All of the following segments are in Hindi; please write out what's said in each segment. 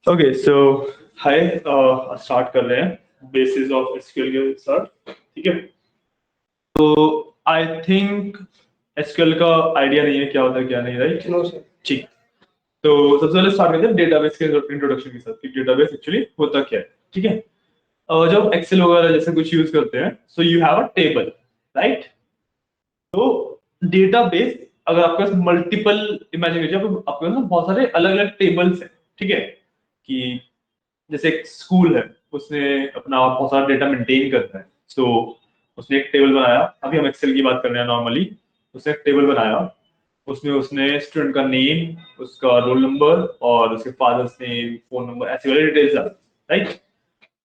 ओके सो हाय स्टार्ट कर रहे हैं बेसिस ऑफ एसक्यूएल के साथ। ठीक है, आई थिंक एसक्यूएल का आइडिया नहीं है क्या होता है क्या नहीं, राइट? No sir. ठीक, तो सबसे पहले स्टार्ट करते हैं डेटाबेस के इंट्रोडक्शन के साथ कि डेटाबेस एक्चुअली होता क्या है। ठीक है, जब एक्सेल वगैरह जैसे कुछ यूज करते हैं so you have a table, right? तो डेटाबेस, अगर आपके पास मल्टीपल, इमेजिन कीजिए आपके पास ना बहुत सारे अलग अलग टेबल्स हैं। ठीक है, कि जैसे एक स्कूल है, उसने अपना बहुत सारा डेटा मेंटेन करता है, सो उसने एक टेबल बनाया। अभी हम एक्सेल की बात कर रहे हैं नॉर्मली। उसने एक टेबल बनाया, उसमें उसने स्टूडेंट का नेम, उसका रोल नंबर और उसके फादर्स नेम, फोन नंबर, ऐसी वाली डिटेल्स डाली, राइट?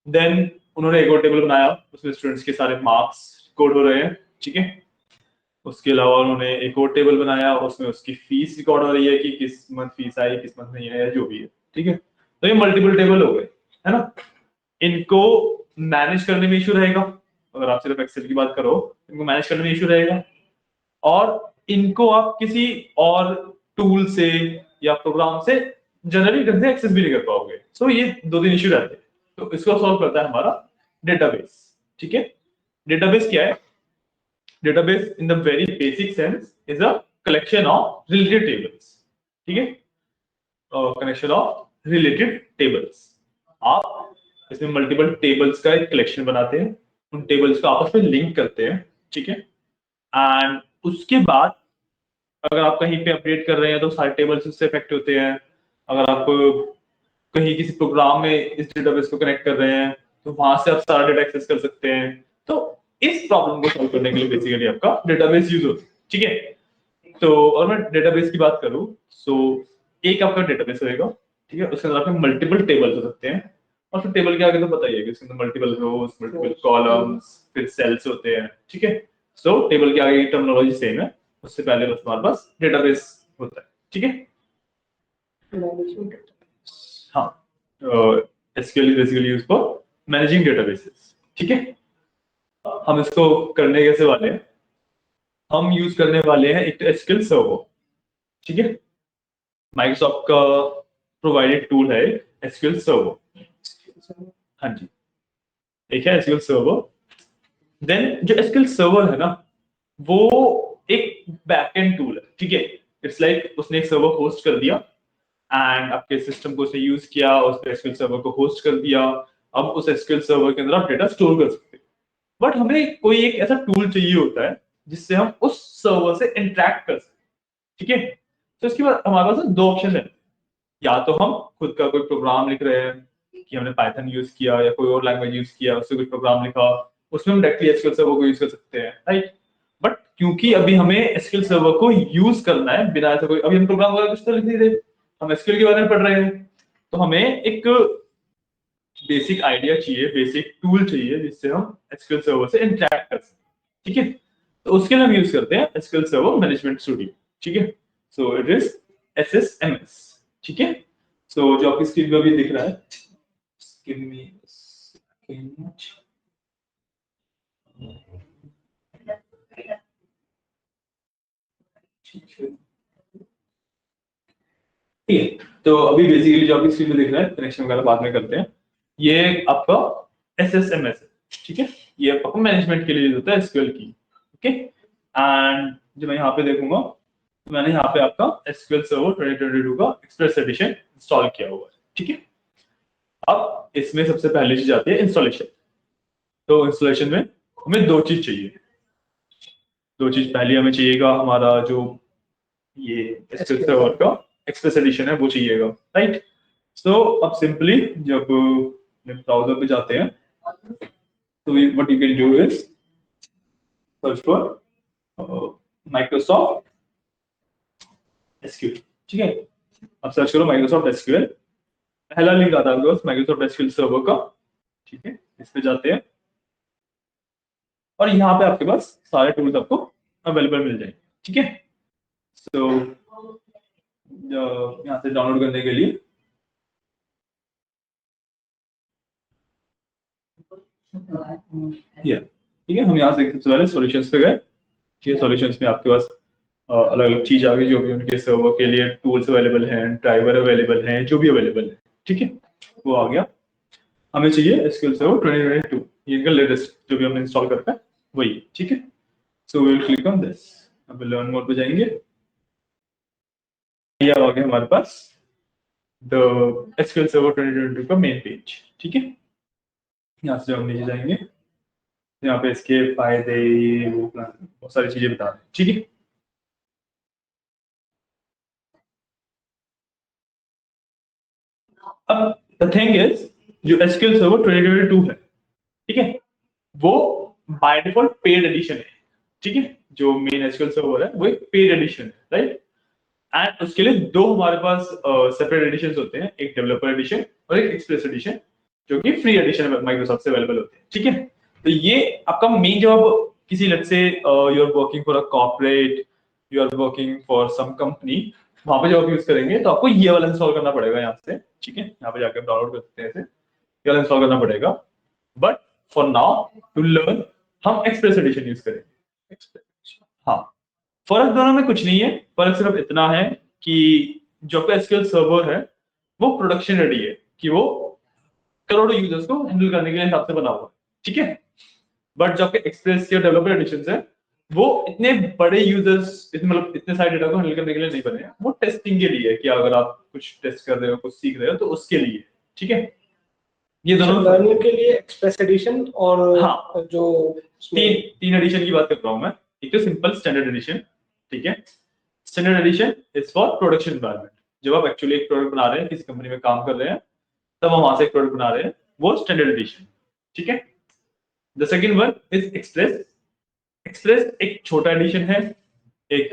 देन उन्होंने एक और टेबल बनाया, उसमें स्टूडेंट्स के सारे मार्क्स रिकॉर्ड हो रहे हैं। ठीक है, उसके अलावा उन्होंने एक और टेबल बनाया, उसमें उसकी फीस रिकॉर्ड हो रही है कि किस मंथ फीस आई, किस मंथ नहीं आई, या जो भी है। ठीक है, तो ये मल्टीपल टेबल हो गए, है ना? इनको मैनेज करने में इशू रहेगा, अगर आप सिर्फ एक्सेल की बात करो, इनको मैनेज करने में इशू रहेगा। और इनको आप किसी और टूल से या प्रोग्राम से जनरली ढंग से एक्सेस भी नहीं कर पाओगे। सो ये दो तीन इशू रहते हैं, तो इसको सॉल्व करता है हमारा डेटाबेस। ठीक है, डेटाबेस क्या है? Database in the very basic sense is a collection of related tables. ठीक है, कनेक्शन ऑफ रिलेटेड टेबल्स। आप इसमें मल्टीपल टेबल्स का एक कलेक्शन बनाते हैं, उन टेबल्स को आपस में लिंक करते हैं। ठीक है, एंड उसके बाद अगर आप कहीं पे अपडेट कर रहे हैं तो सारे टेबल्स उससे इफेक्ट होते हैं। अगर आप कहीं किसी प्रोग्राम में इस डेटाबेस को कनेक्ट कर रहे हैं तो वहां से आप सारा डेटा एक्सेस कर सकते हैं। तो इस प्रॉब्लम को सॉल्व करने के लिए बेसिकली आपका डेटाबेस यूज होता है। ठीक है, तो और मैं डेटाबेस की बात करूं, सो एक आपका डेटाबेस होएगा। ठीक है, उसके अंदर आपके मल्टीपल टेबल्स हो सकते हैं, और फिर टेबल के आगे तो पता ही है कि उसके अंदर मल्टीपल रोज, मल्टीपल कॉलम्स, फिर सेल्स होते हैं। ठीक है, सो टेबल के आगे की टर्मिनोलॉजी सेम है, उससे पहले बस हमारे पास डेटाबेस होता है। ठीक है, हाँ, SQL is basically used for managing databases. ठीक है, हम इसको करने कैसे वाले हैं? हम यूज करने वाले हैं एक तो एसक्यूएल सर्वर। ठीक है, माइक्रोसॉफ्ट का प्रोवाइडेड टूल है एसक्यूएल सर्वर। हाँ जी, एक है एसक्यूएल सर्वर। देन जो एसक्यूएल सर्वर है ना, वो एक बैकएंड टूल है। ठीक है, इट्स लाइक उसने एक सर्वर होस्ट कर दिया एंड आपके सिस्टम को उसने यूज किया, उस एसक्यूएल सर्वर को होस्ट कर दिया। अब उस एसक्यूएल सर्वर के अंदर आप डेटा स्टोर कर सकते हैं। बट हमें कोई एक ऐसा टूल चाहिए होता है जिससे हम उस सर्वर से इंटरेक्ट कर सकें। ठीक है, तो इसके बाद हमारे पास दो ऑप्शन है। या तो हम खुद का कोई प्रोग्राम लिख रहे हैं कि हमने पाइथन यूज किया या कोई और लैंग्वेज यूज किया, उससे कुछ प्रोग्राम लिखा, उसमें हम डायरेक्टली एसक्यूएल सर्वर को यूज कर सकते हैं, राइट? बट क्योंकि अभी हमें एसक्यूएल सर्वर को यूज करना है बिना ऐसा कोई, अभी हम प्रोग्राम वगैरह कुछ तो लिख नहीं रहे, हम एसक्यूएल के बारे में पढ़ रहे हैं, तो हमें एक बेसिक आइडिया चाहिए, बेसिक टूल चाहिए जिससे हम एसक्यूएल सर्वर से इंटरेक्ट कर सकें। ठीक है, तो उसके लिए हम यूज करते हैं एसक्यूएल सर्वर मैनेजमेंट स्टूडियो। ठीक है, सो इट इज एसएसएमएस। ठीक है, सो जो आपकी स्क्रीन पे भी दिख रहा है, give me a second. ठीक है, तो अभी बेसिकली जो आपकी स्क्रीन पे दिख रहा है, कनेक्शन वगैरह बाद में करते हैं। ये आपका एसएसएमएस है। ठीक है, ये आपको मैनेजमेंट के लिए यूज होता है एसक्यूएल की। ओके, एंड जब मैं यहाँ पे देखूंगा तो मैंने यहाँ पे आपका एसक्यूएल सर्वर 2022 का एक्सप्रेस एडिशन इंस्टॉल किया हुआ है। ठीक है, अब इसमें सबसे पहली चीज आती है इंस्टॉलेशन। तो इंस्टॉलेशन में हमें दो चीज चाहिए। दो चीज, पहली हमें चाहिएगा हमारा जो ये एसक्यूएल सर्वर का एक्सप्रेस एडिशन है वो चाहिएगा, राइट? सो अब सिंपली जब ब्राउजर पे जाते हैं तो what you can do is search for Microsoft SQL. ठीक है, अब सर्च करो माइक्रोसॉफ्ट एसक्यूएल, पहला लिंक आता है आपके पास माइक्रोसॉफ्ट एसक्यूएल सर्वर का। ठीक है, इस पे जाते हैं और यहाँ पे आपके पास सारे टूल्स आपको अवेलेबल मिल जाएंगे। ठीक है, सो यहाँ से डाउनलोड करने के लिए ठीक है, हम यहाँ से सबसे पहले सॉल्यूशंस पे गए। ठीक है, सॉल्यूशंस में आपके पास अलग अलग चीज आ गई, जो भी उनके सर्वर के लिए टूल्स अवेलेबल हैं, ड्राइवर अवेलेबल हैं, जो भी अवेलेबल है। ठीक है, वो आ गया। हमें चाहिए एसक्यूएल सर्वर 2022, ये इनका लेटेस्ट जो भी हमने इंस्टॉल करता है वही, ठीक है। So we will click on this, अब लर्न मोड पे जाएंगे, ये आ गया हमारे पास द एसक्यूएल सर्वर 2022 का मेन पेज, ठीक है। यहाँ से जब हम नीचे जाएंगे, यहाँ पे इसके फायदे, वो बहुत सारी चीजें बता रहे हैं, ठीक है। अब द थिंग इज, जो एसक्यूएल सर्वर 2022 है, ठीक है, वो बाय डिफॉल्ट पेड एडिशन है, ठीक है। जो मेन एसक्यूएल सर्वर है वो एक पेड एडिशन है, राइट। एंड उसके लिए दो हमारे पास सेपरेट एडिशंस होते हैं, एक डेवलपर एडिशन और एक एक्सप्रेस एडिशन, जो कि फ्री एडिशन माइक्रोसॉफ्ट से अवेलेबल होते हैं, ठीक है। तो ये आपका मेन, जब आप किसी let's say you are working for a corporate, you are working for some company, वहां पे जब आप यूज करेंगे तो आपको ये वाला इंस्टॉल करना पड़ेगा यहाँ से, ठीक है। यहाँ पे जाकर डाउनलोड कर सकते हैं, ऐसे ये वाला इंस्टॉल करना पड़ेगा। But for now to learn हम एक्सप्रेस एडिशन यूज करेंगे। हाँ, फर्क दोनों में कुछ नहीं है, फर्क सिर्फ इतना है कि जो आपका एसक्यूएल सर्वर है वो प्रोडक्शन रेडी है, कि वो करोड़ों यूजर्स को हैंडल करने के हिसाब से बना हुआ है, ठीक है। बट जो आपके एक्सप्रेस या डेवलपर एडिशन है, वो इतने बड़े यूजर्स, मतलब इतने सारे डेटा को हैंडल करने के लिए नहीं बने हैं, वो टेस्टिंग के लिए है, कि अगर आप कुछ टेस्ट कर रहे हो, कुछ सीख रहे हो, तो उसके लिए, ठीक है। ये दोनों लर्निंग के लिए एक्सप्रेस एडिशन और हाँ, जो तीन एडिशन की बात कर रहा हूं मैं। एक तो सिंपल स्टैंडर्ड एडिशन, ठीक है। Standard addition is for production environment, जब आप एक्चुअली एक प्रोडक्ट बना रहे हैं, किसी कंपनी में काम कर रहे हैं, तब हम वहां से एक प्रोडक्ट बना रहे हैं, वो स्टैंडर्ड एडिशन, ठीक है। The second one is express. Express एक छोटा एडिशन है, एक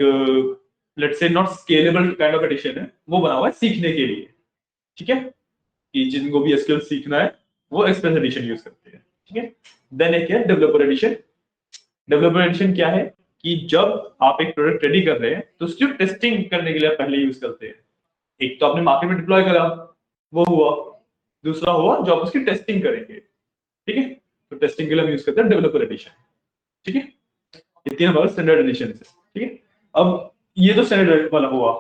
let's say not scalable kind of edition है, वो बना हुआ है सीखने के लिए, ठीक है। कि जिनको भी एसक्यूएल सीखना है वो एक्सप्रेस एडिशन यूज करते हैं, ठीक है। देन एक है डेवलपर एडिशन। डेवलपर एडिशन क्या है, कि जब आप एक प्रोडक्ट रेडी कर रहे हैं तो उसकी टेस्टिंग करने के लिए पहले यूज करते हैं। एक तो आपने मार्केट में डिप्लॉय करा, वो हुआ। दूसरा हुआ जो आप उसकी टेस्टिंग करेंगे, ठीक है। तो टेस्टिंग के लिए हम यूज करते हैं डेवलपर एडिशन, ठीक है। ये तीन हमारे स्टैंडर्ड एडिशन है, ठीक है। अब ये तो स्टैंडर्ड वाला हुआ,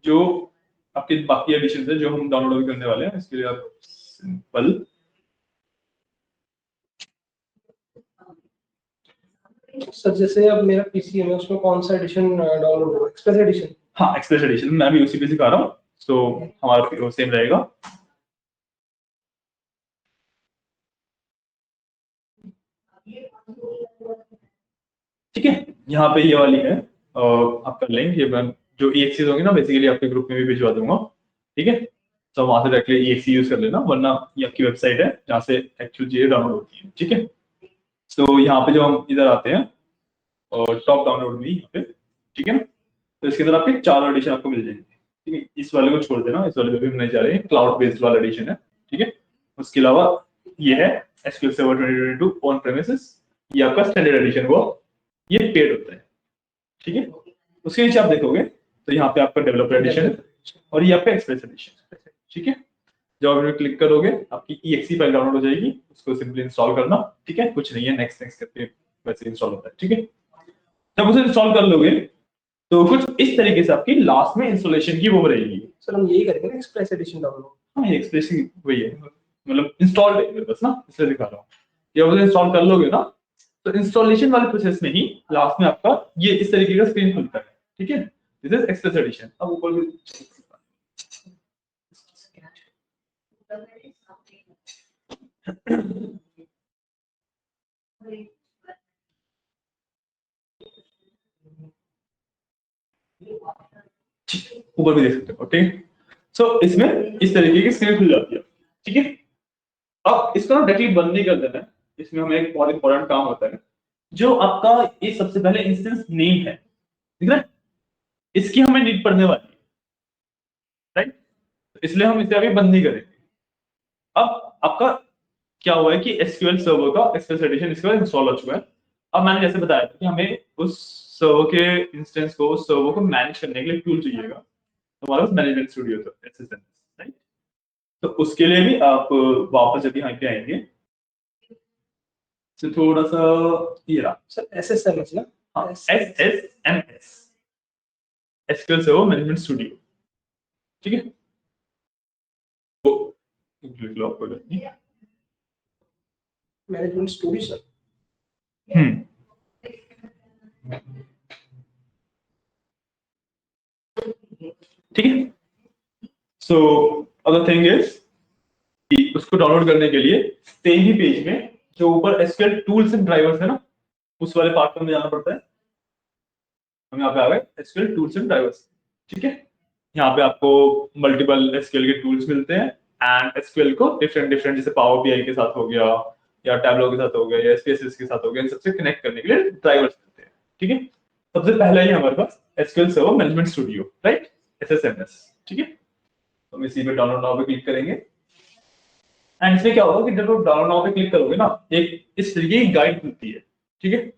जो आपके बाकी एडिशन है जो हम डाउनलोड करने वाले हैं, इसके लिए आप सिंपल सर, जैसे अब मेरा पीसी है, मैं उसमें कौन सा एडिशन डाउनलोड करूं? Express edition? हाँ, एक्सप्रेस एडिशन मैं भी उसी पे सिखा रहा हूँ, तो हमारा सेम रहेगा। ठीक है, यहाँ पे ये वाली है आपका लिंक, ये मैं जो EXE होंगे ना, बेसिकली आपके ग्रुप में भी भिजवा दूंगा, ठीक है। तो वहां से डायरेक्टली EXE यूज कर लेना, वरना ये आपकी वेबसाइट है जहाँ से एक्चुअल चीजें डाउनलोड होती है, ठीक है। तो यहाँ पे जब हम इधर आते हैं और टॉप डाउनलोड भी यहाँ पे, ठीक है ना, तो इसके अंदर आपके 4 एडिशन आपको मिल जाएंगे, ठीक है। इस वाले को छोड़ देना, इस वाले पे भी हम नहीं जा रहे हैं, क्लाउड बेस्ड वाला एडिशन है, ठीक है। उसके अलावा ये है एसक्यूएल सर्वर 2022 ऑन प्रेमिसेस, ये आपका स्टैंडर्ड एडिशन हुआ, ये पेड होता है, ठीक है। उसके नीचे आप देखोगे तो यहाँ पे आपका डेवलपर एडिशन है और ये आपका एक्सप्रेस एडिशन, ठीक है। जब आप क्लिक करोगे आपकी EXE फाइल डाउनलोड हो जाएगी, उसको सिंपली इंस्टॉल करना, ठीक है। कुछ नहीं है, नेक्स्ट नेक्स्ट करके वैसे इंस्टॉल होता है, ठीक है। जब उसे इंस्टॉल कर लोगे तो कुछ इस तरीके से आपकी लास्ट में इंस्टॉलेशन की वो रहेगी। सर, हम यही करेंगे ना, एक्सप्रेस एडिशन डाउनलोड? हाँ, ये एक्सप्रेस वही है, मतलब इंस्टॉल है बस ना, इसलिए दिखा रहा हूँ। जब उसे इंस्टॉल कर लोगे ना, तो इंस्टॉलेशन वाले प्रोसेस में ही लास्ट में आपका ये इस तरीके का स्क्रीन खुलता है, ठीक है। This is express edition. अब ऊपर भी ऊपर भी देख सकते हो, ठीक है। सो इसमें इस तरीके की स्क्रीन खुल जाती है, ठीक है। अब इसको डायरेक्टली बंद नहीं कर देना है, इसमें हमें एक बहुत इंपॉर्टेंट काम होता है, जो आपका ये सबसे पहले इंस्टेंस नेम है, ठीक है। इसकी हमें नीड पड़ने वाली है, राइट। इसलिए हम इसे अभी बंद नहीं करेंगे। अब आपका क्या हुआ है कि एसक्यूएल सर्वर का एक्सप्रेस एडिशन इसके बाद इंस्टॉल हो चुका है। अब मैंने जैसे बताया था कि हमें उस सर्वर के इंस्टेंस को, उस सर्वर को मैनेज करने के लिए टूल चाहिएगा, तो हमारे पास मैनेजमेंट स्टूडियो था, SSMS, राइट। तो उसके लिए भी आप वापस जब यहाँ पे आएंगे तो थोड़ा सा ये रहा सर, SSMS ना? हाँ, SSMS, SQL server management studio, ठीक है। लिख लो कोई बात नहीं। Management story sir. ठीक है। सो अदर थिंग इज कि उसको डाउनलोड करने के लिए सेम ही पेज में जो ऊपर एसक्यूएल टूल्स एंड ड्राइवर्स है ना, उस वाले पार्ट में जाना पड़ता है। हम यहाँ पे आ गए एसक्यूएल टूल्स एंड ड्राइवर्स। ठीक है, यहाँ पे आपको मल्टीपल एसक्यूएल के टूल्स मिलते हैं एंड एसक्यूएल को डिफरेंट डिफरेंट, जैसे पावर बीआई के साथ हो गया या टैबलो के साथ हो गया या एसपीएसएस के साथ हो गया, इन सबसे कनेक्ट करने के लिए ड्राइवर्स मिलते हैं। ठीक है, सबसे पहला ही हमारे पास SQL server management studio, right, SSMS. ठीक है, तो हम इसी पे डाउनलोड नाउ पे क्लिक करेंगे एंड इसमें क्या होगा कि जब आप डाउनलोड नाउ पे क्लिक करोगे ना, एक इस तरीके की गाइड मिलती है। ठीक है,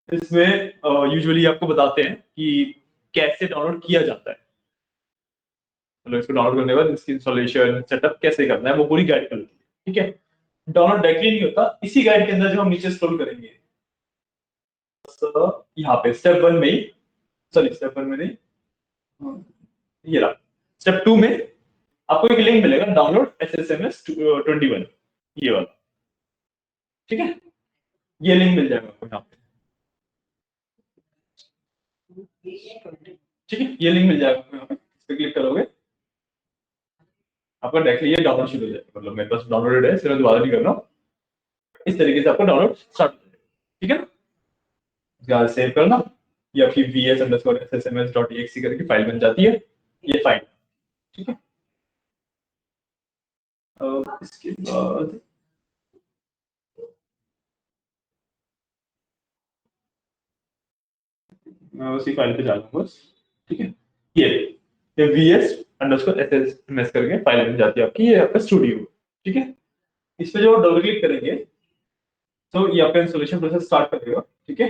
इसमें यूजुअली आपको बताते हैं कि कैसे डाउनलोड किया जाता है, मतलब इसको डाउनलोड करने के बाद इसकी इंस्टॉलेशन सेटअप कैसे करना है, वो पूरी गाइड मिलती है। ठीक है, डाउनलोड डायरेक्टली नहीं होता, इसी गाइड के अंदर जो हम नीचे स्क्रॉल करेंगे, यहाँ पे स्टेप 1 में ही, सॉरी स्टेप 1 में नहीं, ये रहा स्टेप 2 में आपको एक लिंक मिलेगा, डाउनलोड एसएसएमएस 21, ये वाला। ठीक है, ये लिंक मिल जाएगा आपको यहाँ पे। ठीक है, ये लिंक मिल जाएगा आपको यहाँ पे, इस पे क्लिक करोगे आपका डायरेक्टली ये डाउनलोड शुरू हो जाएगा। मतलब मेरे पास डाउनलोडेड है, इसलिए मैं दोबारा नहीं कर रहा हूँ, इस तरीके से आपका डाउनलोड स्टार्ट हो जाएगा। ठीक है ना, यहाँ सेव करना, ये आपकी vs_ssms.exe करके फाइल बन जाती है, ये फाइल। ठीक है, इसके बाद मैं उसी फाइल पे जा रहा हूँ बस। ठीक है, ये vs_ssms करके फाइल बन जाती है आपकी, ये आपका स्टूडियो। ठीक है, इस पे जो डबल क्लिक करेंगे तो ये आपका इंस्टॉलेशन प्रोसेस स्टार्ट करेगा। ठीक है,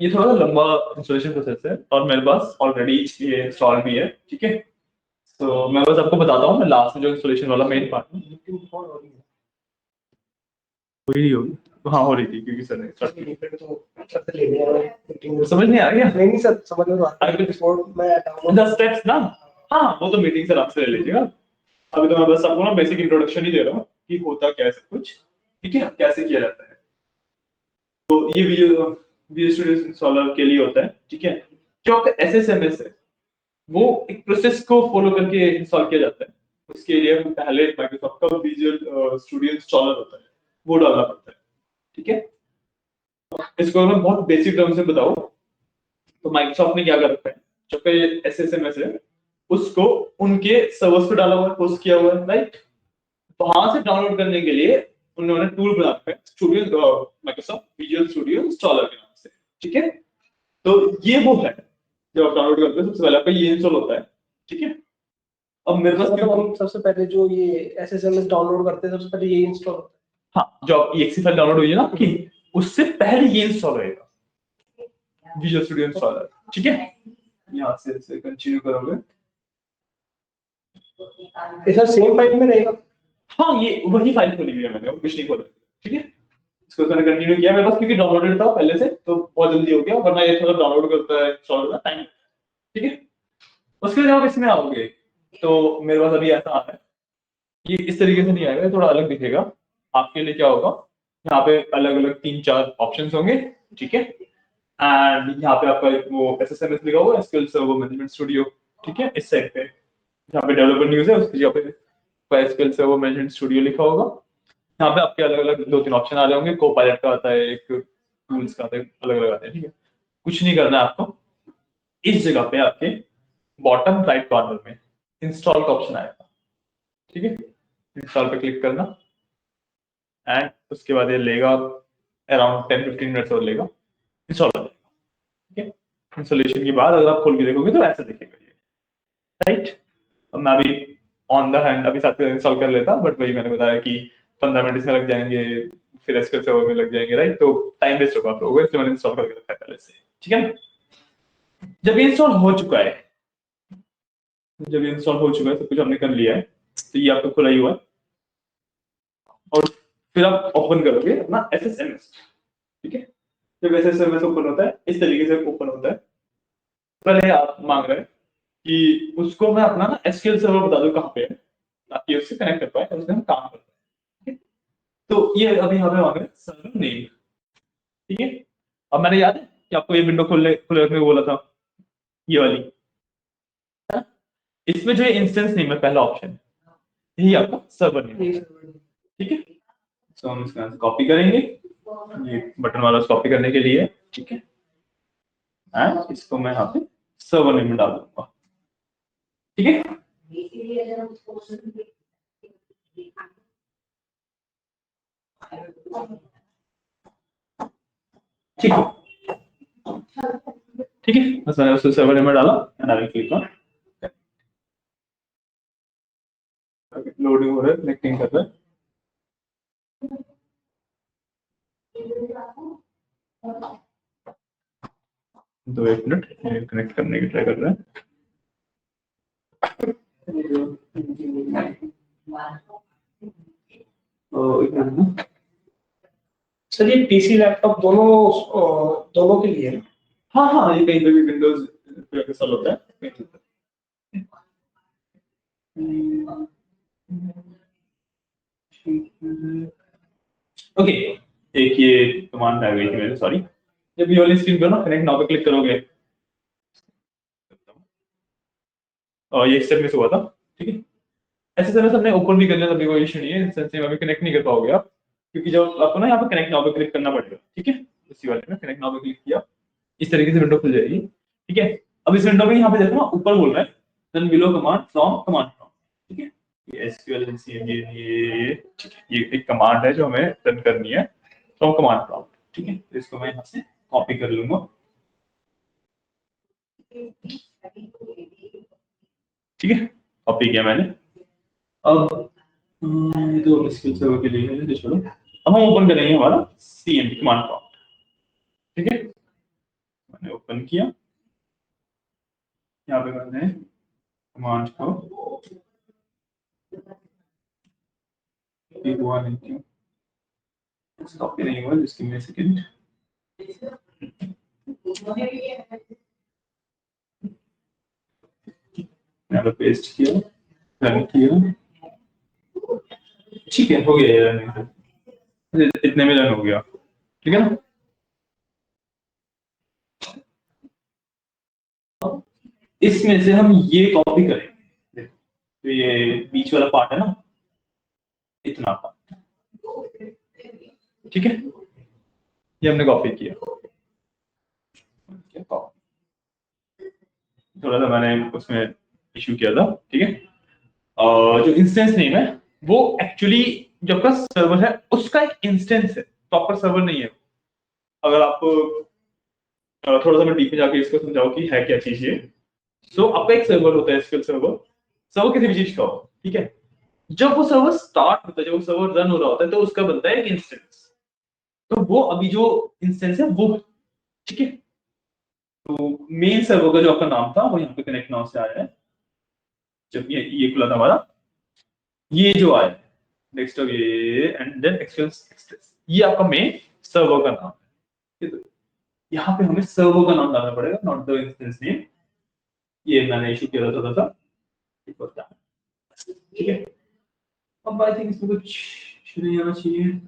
ये थोड़ा लंबा इंस्टॉलेशन प्रोसेस है और मेरे पास ऑलरेडी ये इंस्टॉल भी है। ठीक है, तो मैं बस आपको बताता हूँ, मैं लास्ट में जो इंस्टॉलेशन वाला मेन पार्ट हो ही होगी, तो हाँ हो रही थी क्योंकि सर ने start किया। समझ नहीं आ गया? नहीं सर, समझ में तो आता है, रिपोर्ट में द स्टेप्स ना, हाँ वो तो मीटिंग से आपसे ले लीजिएगा। अभी तो मैं बस आपको ना बेसिक इंट्रोडक्शन ही दे रहा हूँ कि होता क्या है सब कुछ। ठीक है, कैसे किया जाता है। तो ये वीडियो स्टूडियो इंस्टॉलर के लिए होता है। ठीक है, जो आपका एसएसएमएस है वो एक प्रोसेस को फॉलो करके इंस्टॉल किया जाता है। उसके लिए हम पहले माइक्रोसॉफ्ट का विजुअल स्टूडियो इंस्टॉलर होता है, वो डालना पड़ता है। ठीक है, इसको अगर मैं बहुत बेसिक टर्म से बताऊं तो माइक्रोसॉफ्ट ने क्या कर रखा है, जो एसएसएमएस है उसको उनके सर्वर्स पे डाला हुआ है, होस्ट किया हुआ है, राइट। वहां से डाउनलोड करने के लिए उन्होंने टूल बना रखा है, studio Microsoft visual studio installer के नाम से। ठीक है, तो ये वो है जब आप डाउनलोड करते हो सबसे पहले आपका ये इंस्टॉल होता है। ठीक है, अब मेरे पास मतलब हम सबसे पहले जो ये एसएसएमएस डाउनलोड करते हैं, सबसे पहले ये इंस्टॉल होता है। हाँ, जो आपकी एक्सी फाइल डाउनलोड हुई है ना आपकी, उससे पहले ये इंस्टॉल होएगा विजुअल स्टूडियो इंस्टॉलर। ठीक है, यहाँ से कंटिन्यू करोगे, ये सर सेम फाइल में रहेगा? हाँ ये वही फाइल खोली हुई है मैंने, कुछ नहीं खोला। ठीक है, इसको मैंने कंटिन्यू किया, मेरे पास क्योंकि डाउनलोडेड था पहले से तो बहुत जल्दी हो गया, वरना ये थोड़ा डाउनलोड करता है, इंस्टॉल करता है टाइम। ठीक है, उसके बाद जब आप इसमें आओगे तो मेरे पास अभी ऐसा आ रहा है, ये इस तरीके से नहीं आएगा, थोड़ा अलग दिखेगा। आपके लिए क्या होगा, यहाँ पे अलग अलग 3-4 ऑप्शंस होंगे। ठीक है, एंड यहाँ पे आपका वो एसएसएमएस लिखा हुआ है, एसक्यूएल सर्वर मैनेजमेंट स्टूडियो। ठीक है, इस साइड पे यहाँ पे डेवलपर न्यूज है, उसकी जगह पे एसक्यूएल सर्वर मैनेजमेंट स्टूडियो लिखा होगा। यहाँ पे आपके अलग अलग 2-3 ऑप्शन आ रहे होंगे, को पायलट का आता है, एक टूल्स का आता है, अलग अलग आते हैं। ठीक है, कुछ नहीं करना है आपको, इस जगह पे आपके बॉटम राइट कॉर्नर में इंस्टॉल का ऑप्शन आएगा। ठीक है, इंस्टॉल पे क्लिक करना एंड उसके बाद ये लेगा अराउंड 10-15 मिनट्स और लेगा, इंस्टॉल हो जाएगा। ठीक है, इंस्टॉलेशन के बाद अगर आप खोल के देखोगे तो ऐसा दिखेगा ये, राइट। मैं अभी ऑन द हैंड अभी साथ में इंस्टॉल कर लेता, बट वही मैंने बताया कि 15 मिनट इसमें लग जाएंगे, फिर एसक्यूएल सर्वर में लग जाएंगे, राइट, तो टाइम वेस्ट होगा आप लोगों को, इसलिए मैंने इंस्टॉल करके रखा है पहले से। ठीक है ना, जब ये इंस्टॉल हो चुका है, जब ये इंस्टॉल हो चुका है, सब कुछ हमने कर लिया है, तो ये आपका खुला ही हुआ है और फिर आप ओपन करोगे अपना एसएसएमएस। ठीक है, जब एसएसएमएस ओपन होता है इस तरीके से ओपन होता है, पहले आप मांग रहे हैं कि उसको मैं अपना ना एसक्यूएल सर्वर बता दूं कहाँ पे है, ताकि उससे कनेक्ट कर पाए और उससे हम काम कर पाए। तो ये अभी हमें वहां पे सर्वर नेम, ठीक है। अब मैंने याद है कि आपको ये विंडो खोलने खुले रखने को बोला था, ये वाली, इसमें जो इंस्टेंस नेम है पहला ऑप्शन, यही आपका सर्वर नेम, ठीक है। तो हम इसका कॉपी करेंगे, ये बटन वाला कॉपी करने के लिए, ठीक है। एंड इसको मैं यहाँ पे सर्वर नेम में डाल दूंगा, ठीक है। ठीक है, ठीक है, बस मैंने उसको सर्वर नेम में डाला and I will click on loading हो रहा है, कनेक्टिंग कर रहा है। दो एक मिनट कनेक्ट करने की ट्राई कर रहे हैं। सर ये पीसी लैपटॉप दोनों दोनों के लिए है? हाँ हाँ, ये कहीं पे भी विंडोज पे इंस्टॉल होता है। ओके, एक ये कमांड आ गई थी मेरे, सॉरी। जब ये वाली स्क्रीन पर ना कनेक्ट नाउ पे क्लिक करोगे, और ये स्टेप मिस हुआ था, ठीक है। ऐसे समय हमने ओपन भी कर लिया, तभी कोई इशू नहीं है, इंस्टेंस में अभी कनेक्ट नहीं कर पाओगे आप, क्योंकि जब आपको ना यहाँ पे कनेक्ट नाउ पे क्लिक करना पड़ेगा, ठीक है। इसी वाले में कनेक्ट नाउ पे क्लिक किया, इस तरीके से विंडो खुल जाएगी, ठीक है। अब इस विंडो में यहाँ पे देखो ना, ऊपर बोल रहा है then below command from command from, ठीक है। ये एसक्यूएल एनसीएमडी, ये ठीक है, ये एक कमांड है जो हमें रन करनी है फ्रॉम कमांड फ्रॉम, ठीक है। तो इसको मैं यहाँ से कॉपी कर लूंगा, ठीक है। कॉपी किया मैंने। अब ये तो स्किल सर्वर के लिए है, तो छोड़ो। अब हम ओपन करेंगे हमारा सीएमडी कमांड प्रॉम्प्ट, ठीक है। मैंने ओपन किया, यहाँ पे मैंने कमांड को हुआ नहीं, क्यों कॉपी नहीं हुआ, जिसकी मैं सेकंड यहाँ पे पेस्ट किया, रन किया, ठीक है, हो गया ये रन, इतने में रन हो गया, ठीक है ना। इसमें से हम ये कॉपी करेंगे, तो ये बीच वाला पार्ट है ना, इतना पार्ट, ठीक है। ये हमने कॉपी किया, थोड़ा सा मैंने उसमें इशू किया था, ठीक है। और जो इंस्टेंस नेम है वो एक्चुअली जो आपका सर्वर है उसका एक इंस्टेंस है, प्रॉपर सर्वर नहीं है। अगर आप थोड़ा सा मैं डीप में जाके इसको समझाओ कि है क्या चीज ये। सो आपका एक सर्वर होता है, एसक्यूएल सर्वर, सर्वर किसी भी चीज का हो, ठीक है। जब वो सर्वर स्टार्ट होता है, जब वो सर्वर रन हो रहा होता है, तो उसका बनता है एक इंस्टेंस। तो वो अभी जो इंस्टेंस है वो, ठीक है। तो मेन सर्वर का जो आपका नाम था वो यहाँ पे कनेक्ट नाउ से आया है, जब ये खुला था हमारा, ये जो आया डेस्कटॉप, ये एंड देन एक्सएल एक्सप्रेस, ये आपका मेन सर्वर का नाम है। तो यहाँ पे हमें सर्वर का नाम डालना पड़ेगा, नॉट द इंस्टेंस नेम। ये मैंने इशू किया था थोड़ा सा, ठीक है। अब आई थिंक इसमें कुछ इशू नहीं आना चाहिए।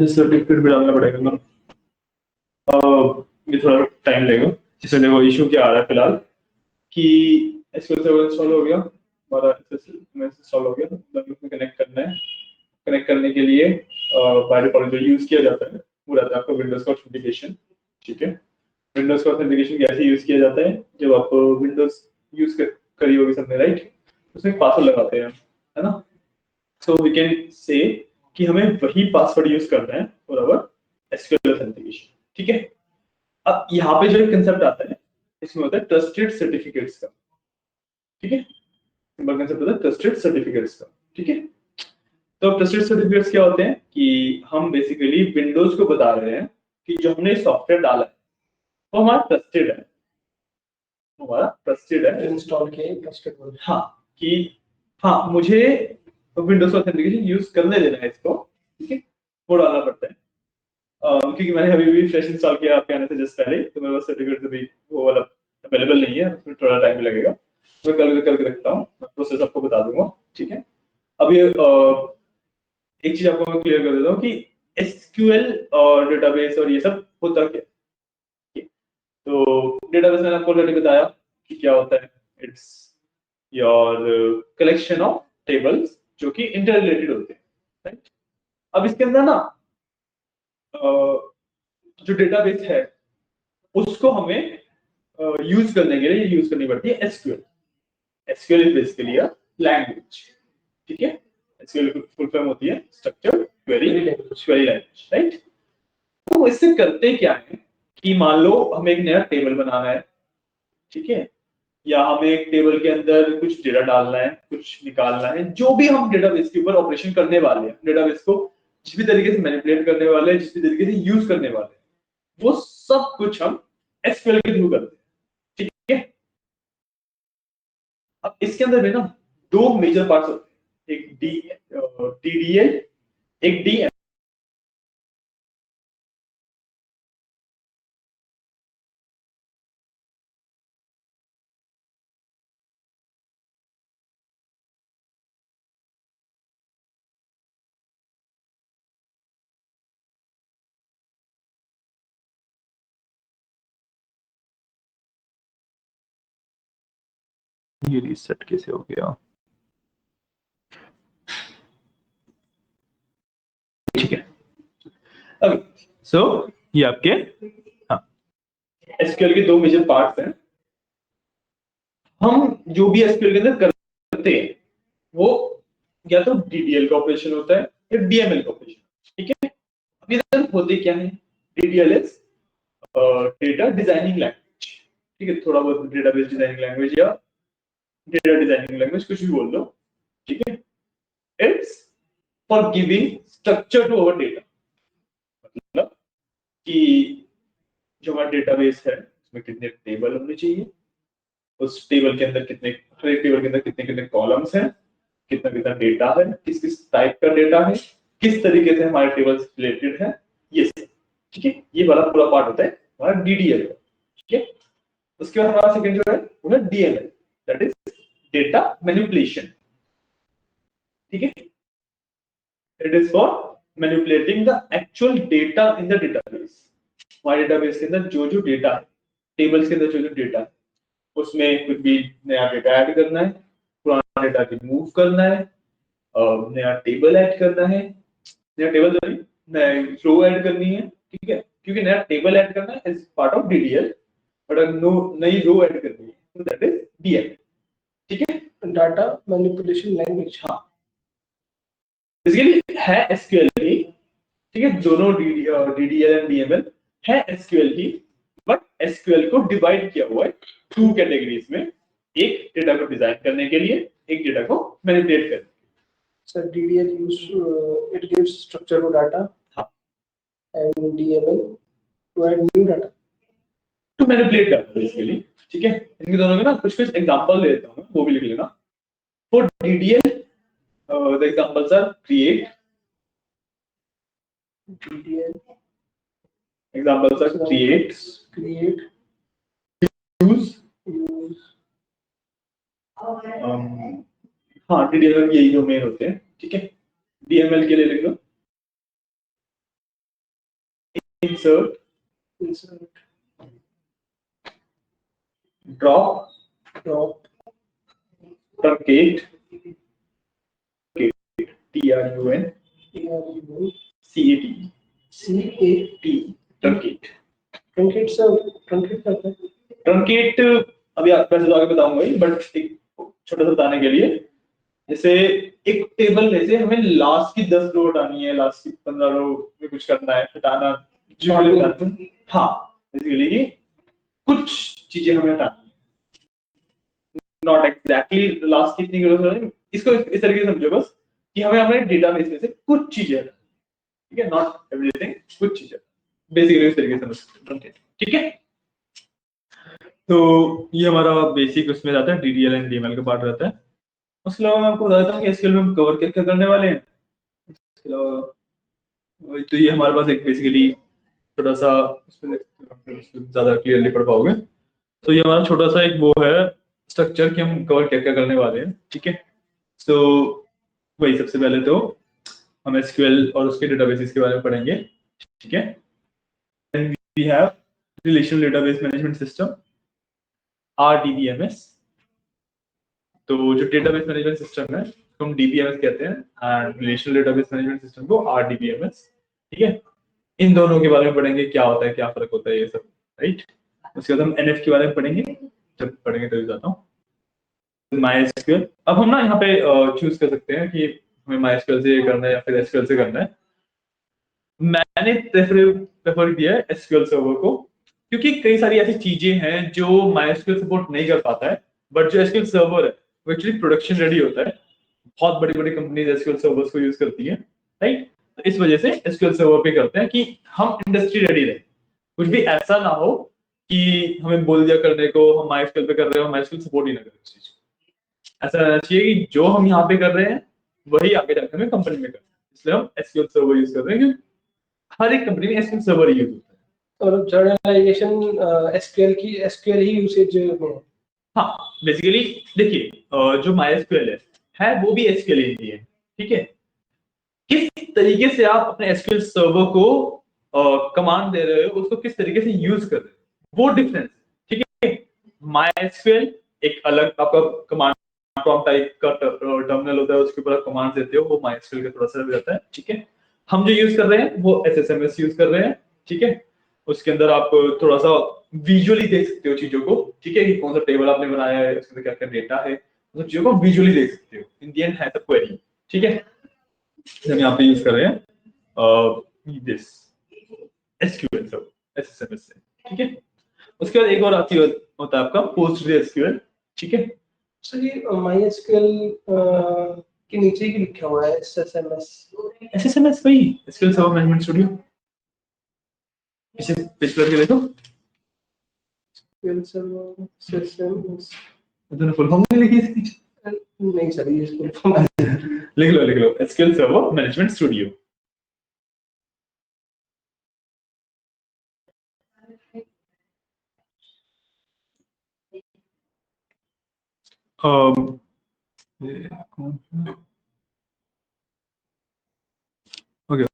सर्टिफिकेट भी डालना पड़ेगा ना, ये थोड़ा टाइम लगेगा। जैसे देखो इशू क्या आ रहा है फिलहाल, कि एसक्यूएल सर्वर इंस्टॉल हो गया, हमारा इंस्टॉल हो गया, मतलब उसमें कनेक्ट करना है। कनेक्ट करने के लिए बाय डिफॉल्ट जो यूज किया जाता है वो रहता है आपका विंडोज का ऑथेंटिकेशन, ठीक है। विंडोज का ऑथेंटिकेशन कैसे यूज किया जाता है, जब आप विंडोज यूज करी होगी सबने, राइट, उसमें पासवर्ड लगाते हैं, है ना। सो वी कैन से कि हमें वही पासवर्ड यूज करना है फॉर आवर एसक्यूएल ऑथेंटिकेशन, ठीक है। अब यहाँ पे जो एक कंसेप्ट आता है इसमें होता है ट्रस्टेड सर्टिफिकेट्स का, ठीक है। सिंपल कंसेप्ट होता है ट्रस्टेड सर्टिफिकेट्स का, ठीक है। तो ट्रस्टेड सर्टिफिकेट्स क्या होते हैं कि हम बेसिकली विंडोज को बता रहे हैं कि जो हमने सॉफ्टवेयर डाला है वो हमारा ट्रस्टेड है, हमारा ट्रस्टेड है, इंस्टॉल किए ट्रस्टेड। हाँ कि हाँ मुझे विंडोज ऑथेंटिकेशन यूज करने देना है इसको, ठीक है, वो डालना पड़ता है। क्योंकि मैंने अभी भी फ्रेश इंस्टॉल किया आपके आने से जस्ट पहले, तो मेरे पास सर्टिफिकेट अभी वो वाला अवेलेबल नहीं है, उसमें थोड़ा टाइम लगेगा, मैं कल करके रखता हूँ, मैं प्रोसेस आपको बता दूंगा, ठीक है। अभी एक चीज आपको मैं क्लियर कर देता हूँ कि एसक्यूएल और डेटाबेस और ये सब होता क्या है। तो डेटाबेस मैंने आपको ऑलरेडी बताया कि क्या होता है, it's your collection of tables जो कि इंटर रिलेटेड होते हैं, राइट। अब इसके अंदर ना जो डेटाबेस है उसको हमें यूज करने के लिए यूज करनी पड़ती है SQL. SQL is basically a language, ठीक है। एसक्यूएल फुल फॉर्म होती है स्ट्रक्चर्ड क्वेरी लैंग्वेज, राइट। तो इससे करते क्या है कि मान लो हमें एक नया टेबल बनाना है, ठीक है, या हमें एक टेबल के अंदर कुछ डेटा डालना है, कुछ निकालना है, जो भी हम डेटाबेस के ऊपर ऑपरेशन करने वाले हैं, डेटाबेस को जिस भी तरीके से मैनिपुलेट करने वाले हैं, जिस भी तरीके से यूज करने वाले हैं, वो सब कुछ हम एसक्यूएल के थ्रू करते हैं, ठीक है। अब इसके अंदर भी ना दो मेजर पार्ट्स होते हैं, एक डीडीएल, एक डीएम। ये रीसेट कैसे हो गया, ठीक है। अब सो ये आपके हाँ एसक्यूएल के दो मेजर पार्ट्स हैं। हम जो भी एसक्यूएल के अंदर करते हैं वो या तो डीडीएल का ऑपरेशन होता है या डीएमएल का ऑपरेशन, ठीक है। अब इधर होते क्या है, DDL is data designing language, ठीक है, थोड़ा बहुत डेटाबेस डिजाइनिंग लैंग्वेज या डेटा डिजाइनिंग लैंग्वेज कुछ भी बोल दो, ठीक है। It's for giving structure to our data, मतलब कि जो हमारा डेटाबेस है उसमें कितने टेबल होने चाहिए, उस टेबल के अंदर कितने, हर एक टेबल के अंदर कितने कितने कॉलम्स हैं, कितना कितना डेटा है, किस किस टाइप का डेटा है, किस तरीके से हमारे टेबल्स रिलेटेड है, ये सब, ठीक है। ये वाला पूरा पार्ट होता है हमारा डीडीएल का, ठीक है। उसके बाद हमारा सेकंड जो है वो है DML, that is data manipulation, ठीक है। It is for manipulating the actual data in the database. हमारे डेटाबेस के अंदर जो जो डेटा है, टेबल्स के अंदर जो जो डेटा है, उसमें कुछ भी नया डेटा ऐड करना है, पुराना डेटा रिमूव करना है, नया टेबल ऐड करना है, नया टेबल तो नहीं, नया रो ऐड करनी है, ठीक है, क्योंकि नया टेबल ऐड करना है is part of DDL, but अगर नई रो ऐड करनी है तो दैट इज डीएल, ठीक है। डाटा मैनिपुलेशन लैंग्वेज, हाँ बेसिकली है एसक्यूएल ही, ठीक है, दोनों डीडीएल एंड डीएमएल है एसक्यूएल ही, बट एसक्यूएल को डिवाइड किया हुआ है टू कैटेगरीज में, एक डेटा को डिजाइन करने के लिए, एक डेटा को मैनिपुलेट करने। Sir DDL use it gives structure to data, हाँ, and DML to add new data, to manipulate करना बेसिकली, ठीक है। इनके दोनों के ना कुछ कुछ एग्जांपल दे देता हूं, वो भी लिख लेना। For DDL the examples are create, DDL examples are create, use, हाँ डीडीएल यही जो मेन होते हैं, ठीक है। डीएमएल के लिए लिख लो insert, drop, truncate, TRUN CAT, truncate. Truncate sir, truncate करता है ट्रंकेट अभी आप वैसे तो आगे बताऊंगा ही, बट एक छोटा सा बताने के लिए जैसे एक टेबल में से हमें लास्ट की 10 रो हटानी है, लास्ट की 15 रो में कुछ करना है, हटाना जो भी हटाना है। हाँ, बेसिकली कुछ चीजें हमें हटानी है, नॉट एग्जैक्टली लास्ट कितनी रो है, इसको इस तरीके से समझो बस कि हमें हमारे डेटाबेस में से कुछ चीजें हटानी है, ठीक है, नॉट एवरीथिंग, कुछ चीजें बेसिकली इस तरीके से समझ सकते हैं, ठीक है। तो ये हमारा बेसिक उसमें रहता है, डीडीएल एंड डीएमएल का पार्ट रहता है। उसके अलावा मैं आपको बता देता हूँ कि एसक्यूएल में हम कवर क्या क्या करने वाले हैं। इसके अलावा तो ये हमारे पास एक बेसिकली छोटा सा, इसमें ज्यादा क्लियरली पढ़ पाओगे, तो ये हमारा छोटा सा एक वो है स्ट्रक्चर कि हम कवर क्या क्या करने वाले हैं, ठीक है। तो वही सबसे पहले तो हम एसक्यूएल और उसके डेटाबेसेस के बारे में पढ़ेंगे, ठीक है। We have relational database management system, RDBMS। तो जो डेटाबेस मैनेजमेंट सिस्टम है उसको हम DBMS कहते हैं, and relational database management system को RDBMS, ठीक है। इन दोनों के बारे में पढ़ेंगे, क्या होता है, क्या फर्क होता है, ये सब, राइट। उसके बाद हम NF के बारे में पढ़ेंगे, जब पढ़ेंगे तभी बताता हूँ। MySQL, अब हम ना यहाँ पे चूज कर सकते हैं कि हमें MySQL से करना है या फिर SQL से करना है। मैंने प्रेफर किया है SQL सर्वर को, क्योंकि कई सारी ऐसी चीजें हैं जो MySQL सपोर्ट नहीं कर पाता है, बट जो SQL सर्वर है वो एक्चुअली प्रोडक्शन रेडी होता है। बहुत बड़ी बड़ी कंपनीज SQL सर्वर्स को यूज करती हैं, राइट। तो इस वजह से SQL सर्वर पे करते हैं कि हम इंडस्ट्री रेडी रहे, कुछ भी ऐसा ना हो कि हमें बोल दिया करने को, हम MySQL पे कर रहे हो, MySQL सपोर्ट ही ना करे उस चीज को। ऐसा रहना चाहिए कि जो हम यहाँ पे कर रहे हैं वही आगे जाकर हमें कंपनी में करना है, इसलिए हम SQL सर्वर यूज कर रहे हैं, क्योंकि हर एक कंपनी में SQL सर्वर यूज होता है। और जर्नलाइजेशन एसक्यूएल की एसक्यूएल ही यूसेज में है। हाँ, बेसिकली देखिए, जो MySQL है वो भी SQL ही है, ठीक है। किस तरीके से आप अपने SQL सर्वर को कमांड दे रहे हो, उसको किस तरीके से यूज कर रहे हो, वो डिफरेंस, ठीक है। MySQL एक अलग आपका कमांड प्रॉम्प्ट टाइप का टर्मिनल होता है, उसके ऊपर आप कमांड देते हो, वो MySQL का थोड़ा सा रहता है, ठीक है। हम जो यूज कर रहे हैं वो SSMS यूज कर रहे हैं, ठीक है। उसके अंदर आप थोड़ा सा विजुअली देख सकते हो चीजों को, ठीक है, कि कौन सा टेबल आपने बनाया है, उसके अंदर क्या क्या डेटा है, उन चीजों को विजुअली देख सकते हो। इन दी एंड है सब क्वेरी, ठीक है। हम यहाँ पे यूज कर रहे हैं दिस SQL सब SSMS से, ठीक है। उसके बाद एक और आती होता है आपका PostgreSQL, ठीक है। सर ये MySQL के नीचे ही लिखा हुआ है SSMS। SSMS वही SQL सर्वर मैनेजमेंट स्टूडियो, इसे पेज करके देखो, SQL सर्वर SSMS उन्होंने फुल फॉर्म नहीं लिखी इसकी। नहीं सर, ये फुल फॉर्म लिख लो SQL server management studio. Okay,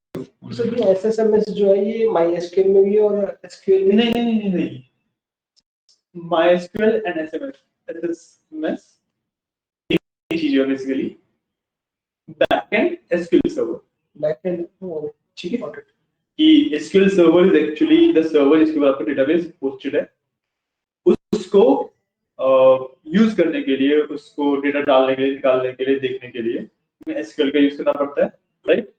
sir ये SSMS जो है ये MySQL में भी है और SQL में नहीं, MySQL and SSMS एक चीज है basically, backend SQL server, backend, ठीक है। कि SQL server is actually the server जिसके ऊपर आपका डेटाबेस होस्टेड है, उसको यूज करने के लिए, उसको डेटा डालने के लिए, निकालने के लिए, देखने के लिए हमें SQL का यूज करना पड़ता है, राइट।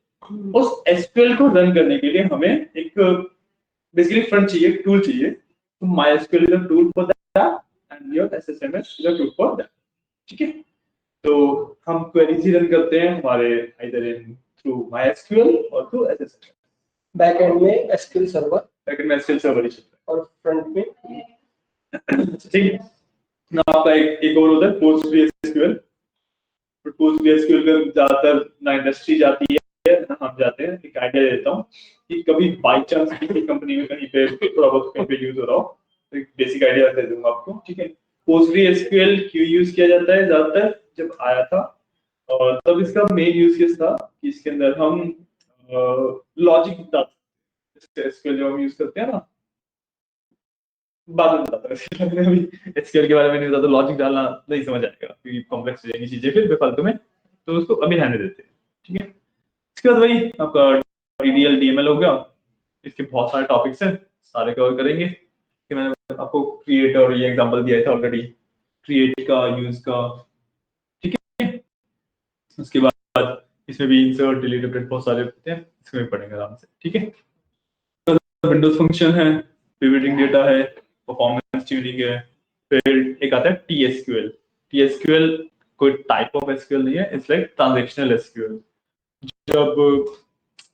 उस SQL को रन करने के लिए हमें एक बेसिकली फ्रंट चाहिए, टूल चाहिए। तो MySQL is a tool for that and your SSMS is a tool for that, ठीक है। तो हम क्वेरीज ही रन करते हैं हमारे आइदर इन थ्रू MySQL और थ्रू SSMS। बैकएंड में SQL सर्वर, बैकएंड में SQL सर्वर ही चलता है, और फ्रंट में ठीक है ना। आपका एक और होता है PostgreSQL। PostgreSQL में ज्यादातर ना इंडस्ट्री जाती है ना हम जाते हैं। एक आइडिया देता हूँ कि कभी बाई चांस किसी कंपनी में कहीं पे थोड़ा बहुत कहीं पे यूज हो रहा हो, तो एक बेसिक आइडिया दे दूंगा आपको, ठीक है। PostgreSQL क्यों यूज किया जाता है ज्यादातर, जब आया था और तब इसका मेन यूज केस था कि इसके अंदर हम लॉजिक डालते, SQL जो हम यूज करते हैं ना, बाद में बताता हूँ। अभी SQL के बारे में नहीं ज्यादा लॉजिक डालना नहीं समझ आएगा, क्योंकि कॉम्प्लेक्स हो जाएंगी चीजें फिर बेफालतू में, तो उसको अभी रहने देते हैं, ठीक है। इसके बाद वही आपका DDL DML हो गया, इसके बहुत सारे टॉपिक्स हैं, सारे कवर करेंगे। कि मैंने आपको क्रिएट और ये एग्जांपल दिया था ऑलरेडी, क्रिएट का, यूज का, ठीक है। उसके बाद इसमें भी इंसर्ट डिलीट अपडेट बहुत सारे होते हैं, इसमें भी पढ़ेंगे आराम से, ठीक है। विंडोज फंक्शन है, पिवटिंग डेटा है, परफॉर्मेंस ट्यूनिंग है, फिर एक आता है टीएसक्यूएल। टीएसक्यूएल कोई टाइप ऑफ एसक्यूएल नहीं है, इट्स लाइक ट्रांजैक्शनल एसक्यूएल। जब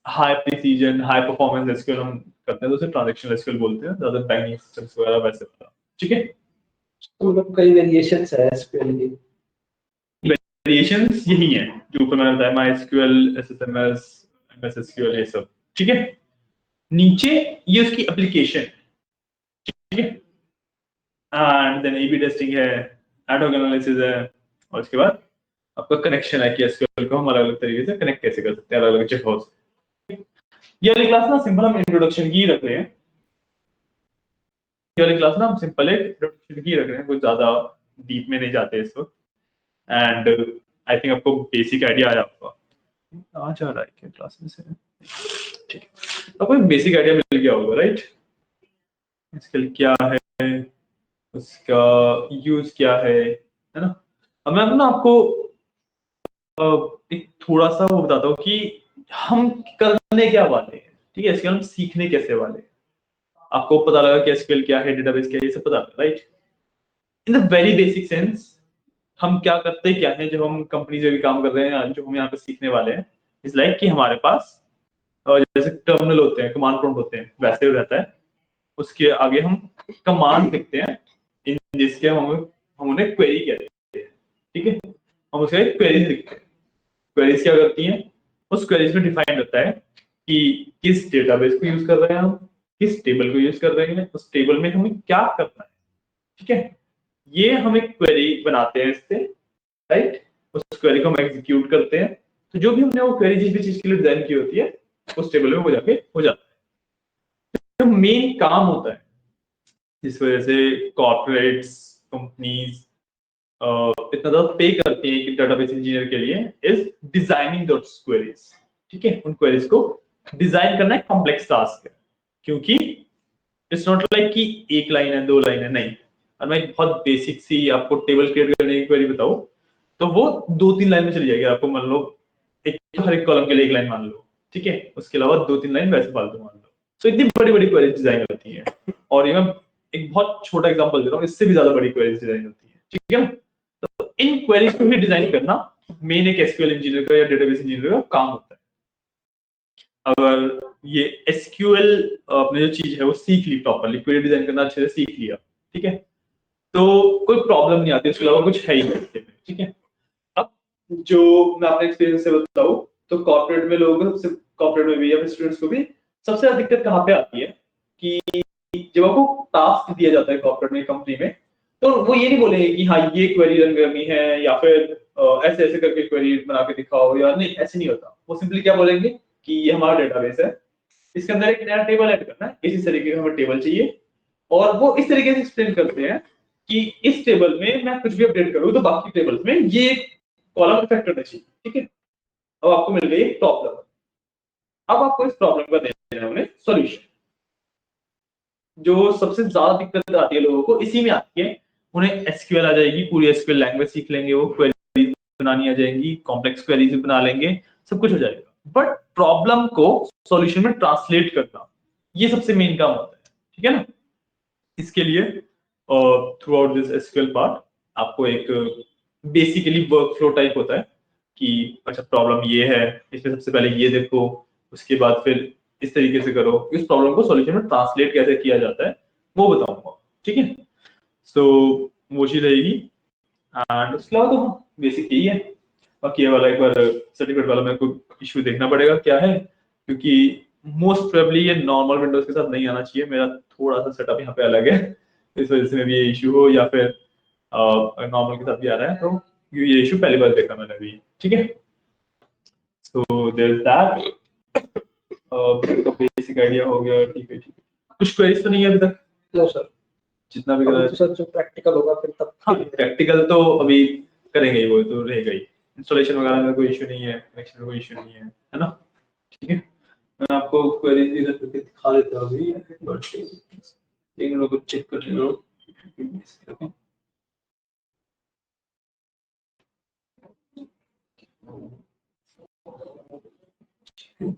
high precision high performance SQL हम करते हैं तो उसे ट्रांजैक्शनल एसक्यूएल बोलते हैं, ज्यादा बैंकिंग सिस्टम्स वगैरह वैसे होता है, ठीक है। तो मतलब कई वेरिएशंस है एसक्यूएल की। वेरिएशंस यही हैं जो ऊपर मैंने बताया, माइस्क्यूएल, एसएसएमएस, एमएसएसक्यूएल, ये सब, ठीक है। नीचे ये उसकी एप्लीकेशन, ठीक है, एंड देन एबी टेस्टिंग है, एडहॉक एनालिसिस है, और उसके बाद आपका कनेक्शन है कि एसक्यूएल को हम अलग अलग तरीके से कनेक्ट कैसे कर सकते हैं अलग अलग जगहों से। ये वाली क्लास ना सिंपल हम इंट्रोडक्शन की ही रख रहे हैं, ये वाली क्लास ना हम सिंपल एक इंट्रोडक्शन की रख रहे हैं, कुछ ज्यादा डीप में नहीं जाते इस वक्त। एंड आई थिंक आपको बेसिक आइडिया आया होगा, आ जा रहा है क्या क्लास में से, ठीक है, आपको एक बेसिक आइडिया मिल गया होगा, राइट। स्किल क्या है, उसका यूज क्या है ना। अब मैं ना आपको एक थोड़ा सा वो बताता हूँ कि हम करने क्या वाले हैं, ठीक है, इसके हम सीखने कैसे वाले हैं। आपको पता लगा कि एसक्यूएल क्या है, डेटाबेस क्या है, ये सब पता लगा, right. In the very basic sense हम क्या करते क्या है, जो हम कंपनी से भी काम कर रहे हैं, जो हम यहाँ पे सीखने वाले हैं, इज लाइक कि हमारे पास जैसे टर्मिनल होते हैं, कमांड प्रॉम्प्ट होते हैं, वैसे ही रहता है। उसके आगे हम कमांड लिखते हैं, इन जिसके हम उन्हें क्वेरी कहते हैं, ठीक है। हम उसे क्वेरीज लिखते हैं। क्वेरीज क्या करती हैं, उस क्वेरीज में डिफाइन होता है कि किस डेटाबेस को यूज कर रहे हैं हम, किस टेबल को यूज कर रहे हैं, उस टेबल में हमें क्या करना है, ठीक है। ये हम एक क्वेरी बनाते हैं इससे, राइट। उस क्वेरी को हम एग्जीक्यूट करते हैं, तो जो भी हमने वो क्वेरी जिस भी चीज के लिए डिजाइन की होती है उस टेबल में वो जाके हो जाता है। जो मेन काम होता है जिस वजह से कॉर्पोरेट्स, कंपनीज इतना ज्यादा पे करती हैं कि डेटाबेस इंजीनियर के लिए, इज डिजाइनिंग दोस क्वेरीज, ठीक है। उन क्वेरीज को डिजाइन करना एक कॉम्प्लेक्स टास्क है, क्योंकि इट्स नॉट लाइक कि एक लाइन है, दो लाइन है, नहीं। और मैं एक बहुत बेसिक सी आपको टेबल क्रिएट करने की क्वेरी बताऊं तो वो 2-3 लाइन में चली जाएगी। आपको मान लो एक हर एक कॉलम के लिए एक लाइन मान लो, ठीक है, उसके अलावा 2-3 लाइन वैसे फालतू मान लो। तो इतनी बड़ी बड़ी क्वेरी डिजाइन होती है। और ये मैं एक बहुत छोटा एग्जांपल दे रहा हूँ, इससे भी ज्यादा बड़ी क्वेरी डिजाइन होती है, ठीक है ना। तो इन क्वेरीज को ही डिजाइन करना मेन एक एसक्यूएल इंजीनियर का या डेटाबेस इंजीनियर का काम होता है। अगर ये एसक्यूएल अपने जो चीज है वो सीख ली प्रॉपरली, क्वेरी डिजाइन करना अच्छे से सीख लिया, ठीक है, तो कोई प्रॉब्लम नहीं आती, उसके अलावा कुछ है ही नहीं, ठीक है। अब जो मैं अपने एक्सपीरियंस से बताऊं तो कॉर्पोरेट में लोग सबसे, कॉर्पोरेट में भी या स्टूडेंट्स को भी सबसे ज्यादा दिक्कत कहाँ पे आती है कि जब आपको टास्क दिया जाता है कॉर्पोरेट में, कंपनी में, तो वो ये नहीं बोलेंगे कि हाँ ये क्वेरी रन करनी है या फिर ऐसे ऐसे करके क्वेरी बना के दिखाओ, या नहीं, ऐसे नहीं होता। वो सिंपली क्या बोलेंगे कि ये हमारा डेटाबेस है, इसके अंदर एक नया टेबल ऐड करना है, इसी तरीके का हमें टेबल चाहिए। और वो इस तरीके से एक्सप्लेन करते हैं कि इस टेबल में मैं कुछ भी अपडेट करूं तो बाकी टेबल्स में ये कॉलम इफेक्ट करना चाहिए, ठीक है। अब आपको मिल गई एक प्रॉब्लम, अब आपको इस प्रॉब्लम का देना है उन्हें सॉल्यूशन। जो सबसे ज्यादा दिक्कत आती है लोगों को इसी में आती है। उन्हें एसक्यूएल आ जाएगी, पूरी एसक्यूएल लैंग्वेज सीख लेंगे, वो क्वेरीज बनानी आ जाएंगी, कॉम्प्लेक्स क्वेरीज बना लेंगे, सब कुछ हो जाएगा। बट प्रॉब्लम को सॉल्यूशन में ट्रांसलेट करना, ये सबसे मेन काम होता है, ठीक है ना। इसके लिए through out this SQL part आपको एक बेसिकली वर्क फ्लो टाइप होता है कि अच्छा प्रॉब्लम ये है, इसमें सबसे पहले ये देखो, उसके बाद फिर इस तरीके से करो, इस प्रॉब्लम को सॉल्यूशन में ट्रांसलेट कैसे किया जाता है वो बताऊंगा, ठीक है। सो वो चीज रहेगी। एंड उसके अलावा तो बेसिक यही है। बाकी ये वाला एक बार सर्टिफिकेट वाला मेरे को इशू देखना पड़ेगा क्या है, क्योंकि मोस्ट प्रोबेबली ये नॉर्मल विंडोज के साथ नहीं आना चाहिए, मेरा थोड़ा सा सेटअप यहाँ पे अलग है, इस वजह से मे भी ये इशू हो, या फिर नॉर्मल के साथ भी आ रहा है, तो ये इशू पहली बार देखा मैंने अभी, ठीक है। So there is that, basic idea हो गया, ठीक है, ठीक है। कुछ क्वेरीज तो नहीं है अभी तक? नो सर, जितना भी अभी तो सर जो प्रैक्टिकल होगा फिर तब। हाँ, प्रैक्टिकल तो अभी करेंगे ही, वो तो रहेगा ही। इंस्टॉलेशन वगैरह में कोई इशू नहीं है, कनेक्शन में कोई इशू नहीं है ना, ठीक है। मैं आपको क्वेरीज भी करके दिखा देता हूँ अभी, बट एक मिनट को चेक कर लो। ठीक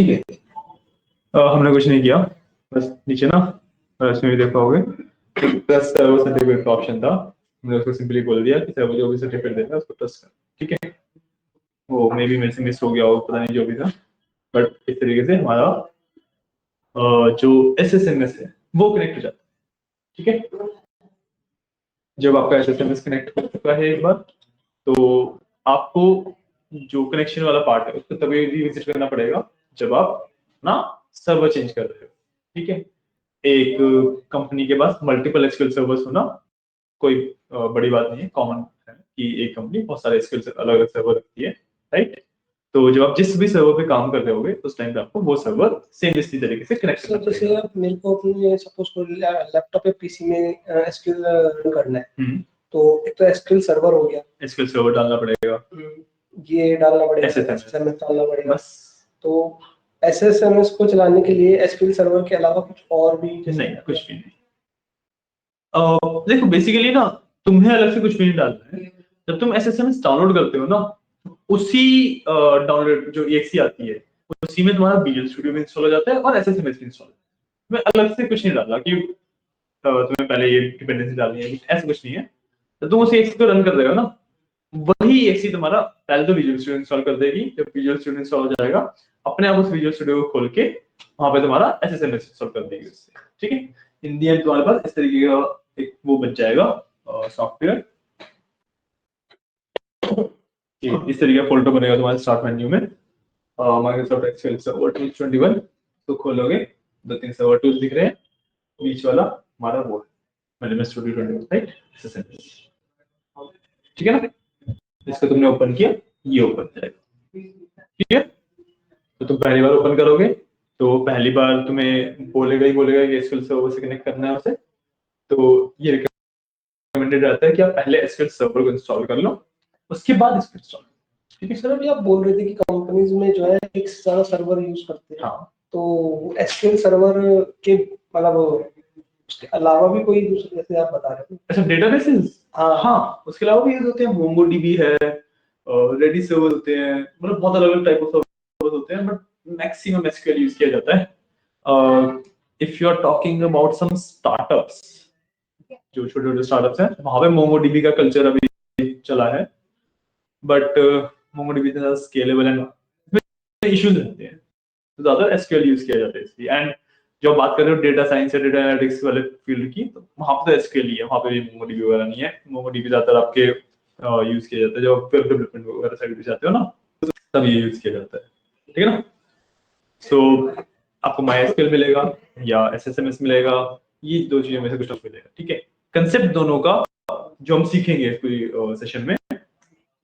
है, हमने कुछ नहीं किया, बस नीचे ना इसमें भी देख पाओगे प्लस सर्वर सर्टिफिकेट का ऑप्शन था, हमने उसको सिंपली बोल दिया कि सर्वर जो भी सर्टिफिकेट देता है उसको ट्रस्ट कर, ठीक है। वो मे बी मेरे से मिस हो गया हो, पता नहीं जो भी था, बट इस तरीके से हमारा जो SSMS है वो कनेक्ट हो जाता है, ठीक है। जब आपका SSMS कनेक्ट हो चुका है एक बार, तो आपको जो कनेक्शन वाला पार्ट है उसको तभी रिविजिट करना पड़ेगा जब आप ना सर्वर चेंज कर रहे हो, ठीक है। एक कंपनी के पास मल्टीपल एसक्यूएल सर्वर्स होना कोई बड़ी बात नहीं है, कॉमन है कि एक कंपनी बहुत सारे एसक्यूएल अलग अलग सर्वर रखती है, राइट। तो जब आप जिस भी सर्वर पे काम कर रहे होगे उस टाइम पे आपको वो सर्वर सेम इसी तरीके से कनेक्ट करना जैसे पड़ेगा। आप मेरे को अपने सपोज लैपटॉप या पीसी में एसक्यूएल रन करना है, तो एक तो एसक्यूएल सर्वर हो गया, एसक्यूएल सर्वर डालना पड़ेगा, ये डालना पड़ेगा, SSMS एसएसएमएस डालना पड़ेगा। बस। तो एसएसएमएस को चलाने के लिए एसक्यूएल सर्वर के अलावा कुछ और भी नहीं, कुछ भी नहीं। देखो बेसिकली ना तुम्हें अलग से कुछ भी नहीं डालना है। जब तुम SSMS डाउनलोड करते हो ना, उसी डाउनलोड जो EXE आती है उसी में तुम्हारा विजुअल स्टूडियो भी इंस्टॉल हो जाता है और SSMS भी इंस्टॉल। मैं अलग से कुछ नहीं डाला कि तुम्हें पहले ये डिपेंडेंसी डालनी है, ऐसा कुछ नहीं है। तो तुम उस EXE को रन कर रहे हो ना, वही EXE तुम्हारा पहले तो विजुअल स्टूडियो इंस्टॉल कर देगी। जब विजुअल स्टूडियो इंस्टॉल हो जाएगा, अपने आप उस विजुअल स्टूडियो को खोल के वहां पे तुम्हारा SSMS इंस्टॉल कर देगी उससे, ठीक है। इन दी एंड तुम्हारे पास इस तरीके का एक वो बन जाएगा सॉफ्टवेयर, इस तरीके का फोल्डर बनेगा तुम्हारे स्टार्ट मेन्यू में, माइक्रोसॉफ्ट एक्सेल सर्वर 2021 तो खोलोगे, दो तीन सर्वर टूल्स दिख रहे हैं, बीच वाला हमारा वो मैनेजमेंट स्टूडियो 21, राइट, SSMS, ठीक है ना। इसको तुमने ओपन किया, ये ओपन जाएगा, ठीक है। तो तुम पहली बार ओपन करोगे तो पहली बार तुम्हें बोलेगा ही बोलेगा कि एसक्यूएल सर्वर से कनेक्ट करना है उसे। तो ये रिकमेंडेड रहता है कि आप पहले एसक्यूएल सर्वर को इंस्टॉल कर लो, उसके बाद इसको इंस्टॉल। ठीक है सर, अभी आप बोल रहे थे कि कंपनीज में जो है एक से ज्यादा सर्वर यूज करते हैं, हाँ, तो एसक्यूएल सर्वर के मतलब उसके अलावा भी कोई दूसरे, जैसे आप बता रहे थे अच्छा डेटाबेसेस, हाँ हाँ उसके अलावा भी यूज होते हैं, मोंगोडीबी है, रेडिस सर्वर होते हैं, मतलब बहुत अलग अलग टाइप ऑफ सर्वर होते हैं, बट मैक्सिमम एसक्यूएल यूज किया जाता है। If you are talking about some startups, जो छोटे छोटे स्टार्टअप्स हैं वहां पे मोंगोडीबी का कल्चर अभी चला है, बट मोंगोडीबी इतना स्केलेबल एंड इश्यूज रहते हैं, तो ज्यादा एसक्यूएल यूज किया जाता है इसलिए। एंड जो बात कर रहे हो डेटा साइंस या डेटा एनालिटिक्स वाले फील्ड की, तो वहां पे तो एसक्यूएल ही है, वहां पे भी मोंगोडीबी वगैरह नहीं है। मोंगोडीबी ज्यादातर आपके यूज किया जाता है जब वेब डेवलपमेंट वगैरह साइड पे जाते हो ना, तब ये यूज किया जाता है, ठीक है ना। सो आपको MySQL मिलेगा या SSMS मिलेगा, ये दो चीजों में से कुछ मिलेगा, ठीक है। कंसेप्ट दोनों का जो हम सीखेंगे पूरी सेशन में,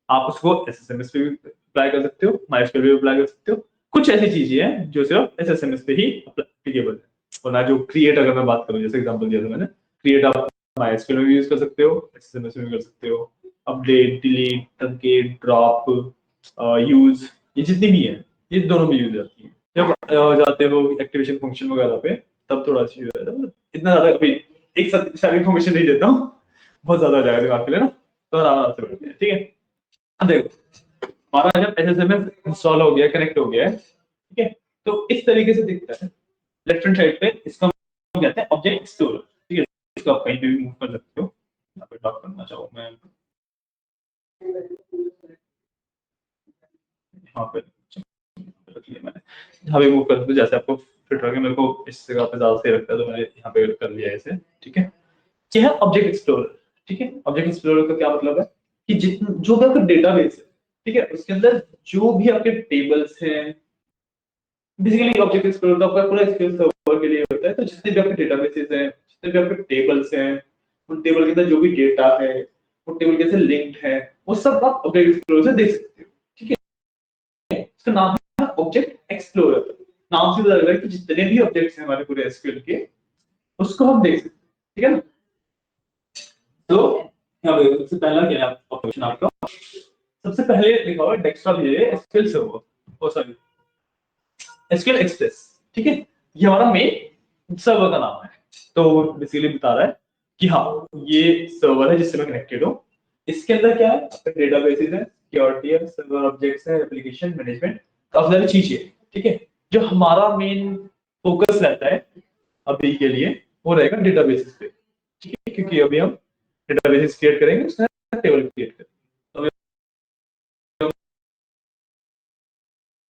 आप उसको SSMS पे भी अप्लाई कर सकते हो, MySQL पे भी अप्लाई कर सकते हो। कुछ ऐसी चीजें हैं जो सिर्फ SSMS पे ही एप्लीकेबल है, और ना जो क्रिएट, अगर मैं बात करूं जैसे एग्जांपल दिया था मैंने, क्रिएट आप MySQL में भी यूज कर सकते हो, SSMS में भी कर सकते हो। Update, delete, truncate, drop, use, ये जितनी भी है ये दोनों में यूज आती है। जब जाते हो एक्टिवेशन फंक्शन वगैरह पे, तब थोड़ा सी हो जाता है, मतलब इतना ज्यादा अभी एक साथ सारी इन्फॉर्मेशन नहीं देता हूँ, बहुत ज्यादा हो जाएगा दिमाग के लिए ना, तो आराम से बढ़ते हैं, ठीक है। अब देखो हमारा जब SSMS इंस्टॉल हो गया, कनेक्ट हो गया है, ठीक है, तो इस तरीके से दिखता है। लेफ्ट हैंड साइड पे इसका हम कहते हैं ऑब्जेक्ट एक्सप्लोरर, ठीक है। इसको आप कहीं पे भी मूव कर सकते हो, यहाँ पे ड्रॉप करना चाहूँ मैं, यहाँ पे रख लिया मैंने, यहाँ पे मूव कर सकते हो जैसे आपको फिट लगे। मेरे को इस जगह पे ज्यादा सही लगता है तो मैंने यहाँ पे कर लिया है इसे, ठीक है। ये है ऑब्जेक्ट एक्सप्लोरर, ठीक है। ऑब्जेक्ट एक्सप्लोरर का क्या मतलब है कि जो भी आपका डेटाबेस है, ठीक है, उसके अंदर जो भी आपके टेबल्स हैं, बेसिकली ऑब्जेक्ट एक्सप्लोरर का आपका पूरा एसक्यूएल सर्वर के लिए होता है। तो जितने भी आपके डेटाबेसेस हैं, जितने भी आपके टेबल्स हैं, उन टेबल के अंदर जो भी डेटा है, वो टेबल कैसे लिंक्ड है, वो सब आप ऑब्जेक्ट एक्सप्लोरर से देख सकते हो, ठीक है। इसका नाम है ऑब्जेक्ट एक्सप्लोरर, नाम से पता लग रहा है कि जितने भी ऑब्जेक्ट्स हैं हमारे पूरे एसक्यूएल के उसको हम देख सकते हैं, ठीक है ना। तो यहाँ पे सबसे पहला क्या है ऑप्शन आपका, सबसे पहले लिखा हुआ है डेस्कटॉप ये एसक्यूएल सर्वर, ओ सॉरी एसक्यूएल एक्सप्रेस, ठीक है, ये हमारा मेन सर्वर का नाम है। तो बेसिकली बता रहा है कि हाँ ये सर्वर है जिससे मैं कनेक्टेड हूँ। इसके अंदर क्या है, आपका डेटाबेसेस है, सिक्योरिटी है, सर्वर ऑब्जेक्ट्स है, एप्लीकेशन मैनेजमेंट, काफी सारी चीजें, ठीक है। जो हमारा मेन फोकस रहता है अभी के लिए वो रहेगा डेटाबेसेस पे, ठीक है, क्योंकि अभी हम डेटाबेसेस क्रिएट करेंगे, उसमें टेबल क्रिएट करेंगे। तो